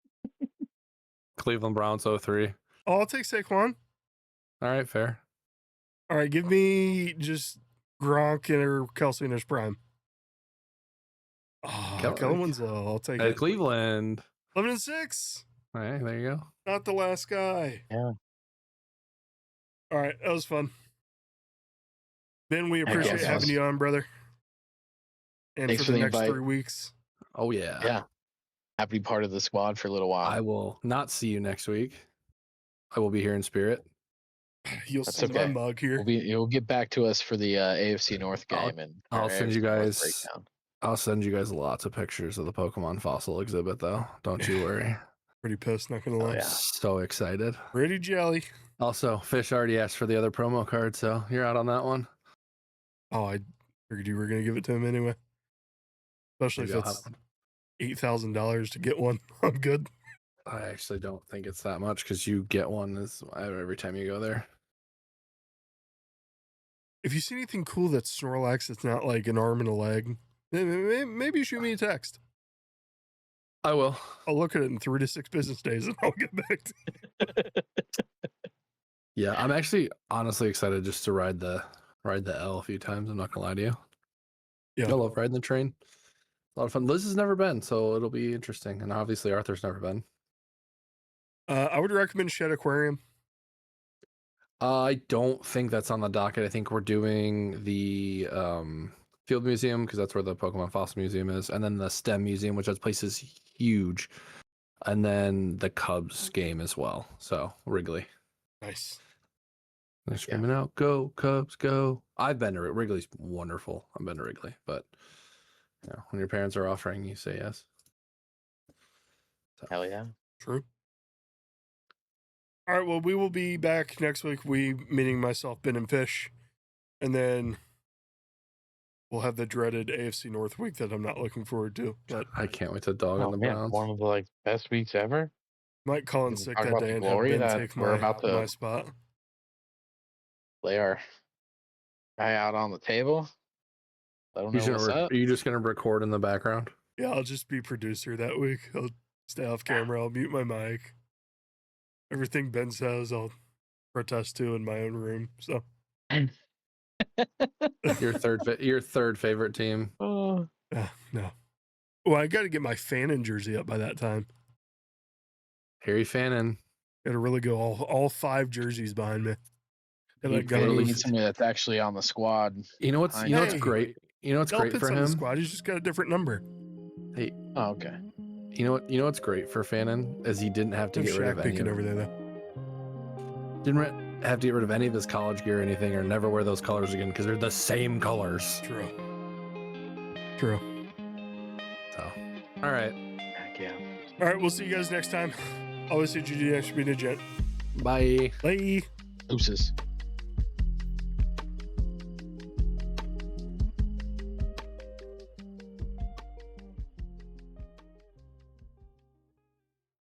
Cleveland Browns 03. Oh, I'll take Saquon. All right, fair. All right, give me just Gronk or Kelsey in his prime. Oh, Kellen Winslow. I'll take it. Cleveland. 11-6. All right, there you go. Not the last guy. Yeah. All right, that was fun. Ben, we appreciate guess. having you on, brother. And Thanks for the for the next invite. 3 weeks. Oh yeah. Yeah. Happy to be part of the squad for a little while. I will not see you next week. I will be here in spirit. You'll That's see my okay. mug here. You'll get back to us for the AFC North game I'll send you guys. breakdown. I'll send you guys lots of pictures of the Pokemon fossil exhibit, though. Don't you worry. Pretty pissed, not gonna lie. yeah. So excited. Ready jelly. Also, Fish already asked for the other promo card, so you're out on that one. Oh, I figured you were gonna give it to him anyway. Especially Maybe if it's $8,000 to get one. I'm good. I actually don't think it's that much because you get one every time you go there. If you see anything cool that's Snorlax that's not like an arm and a leg, maybe you shoot me a text. I will. I'll look at it in 3 to 6 business days and I'll get back to you. Yeah, I'm actually honestly excited just to ride the L a few times. I'm not gonna lie to you. Yeah. I love riding the train. A lot of fun. Liz has never been, so it'll be interesting. And obviously Arthur's never been. I would recommend Shed Aquarium. I don't think that's on the docket. I think we're doing the Field Museum because that's where the Pokemon Fossil Museum is, and then the STEM Museum, which that place is huge, and then the Cubs game as well. So Wrigley. Nice. They're screaming out, "Go Cubs, go!" I've been to Wrigley's wonderful. I've been to Wrigley, but when your parents are offering, you say yes. So. Hell yeah. True. All right, well, we will be back next week. We, meaning myself, Ben, and Fish. And then we'll have the dreaded AFC North week that I'm not looking forward to. But I can't wait to dog on the Browns. One of the best weeks ever. Might call in sick that day and have Ben take my spot. Lay our guy out on the table. I don't know what's up. Are you just going to record in the background? Yeah, I'll just be producer that week. I'll stay off camera. I'll mute my mic. Everything Ben says, I'll protest to in my own room. So your third favorite team. No. Well, I got to get my Fannin jersey up by that time. Harry Fannin. Got to really go all 5 jerseys behind me. And you really need somebody that's actually on the squad. You know what's great? You know what's great for him? On the squad. He's just got a different number. Hey. Oh, okay. You know what's great for Fannin is he didn't have to get rid of any. Over there, Didn't have to get rid of any of his college gear or anything, or never wear those colors again because they're the same colors. True. So, all right. Heck yeah. All right, we'll see you guys next time. Always see GG next to be a gent. Bye. Bye. Oopses.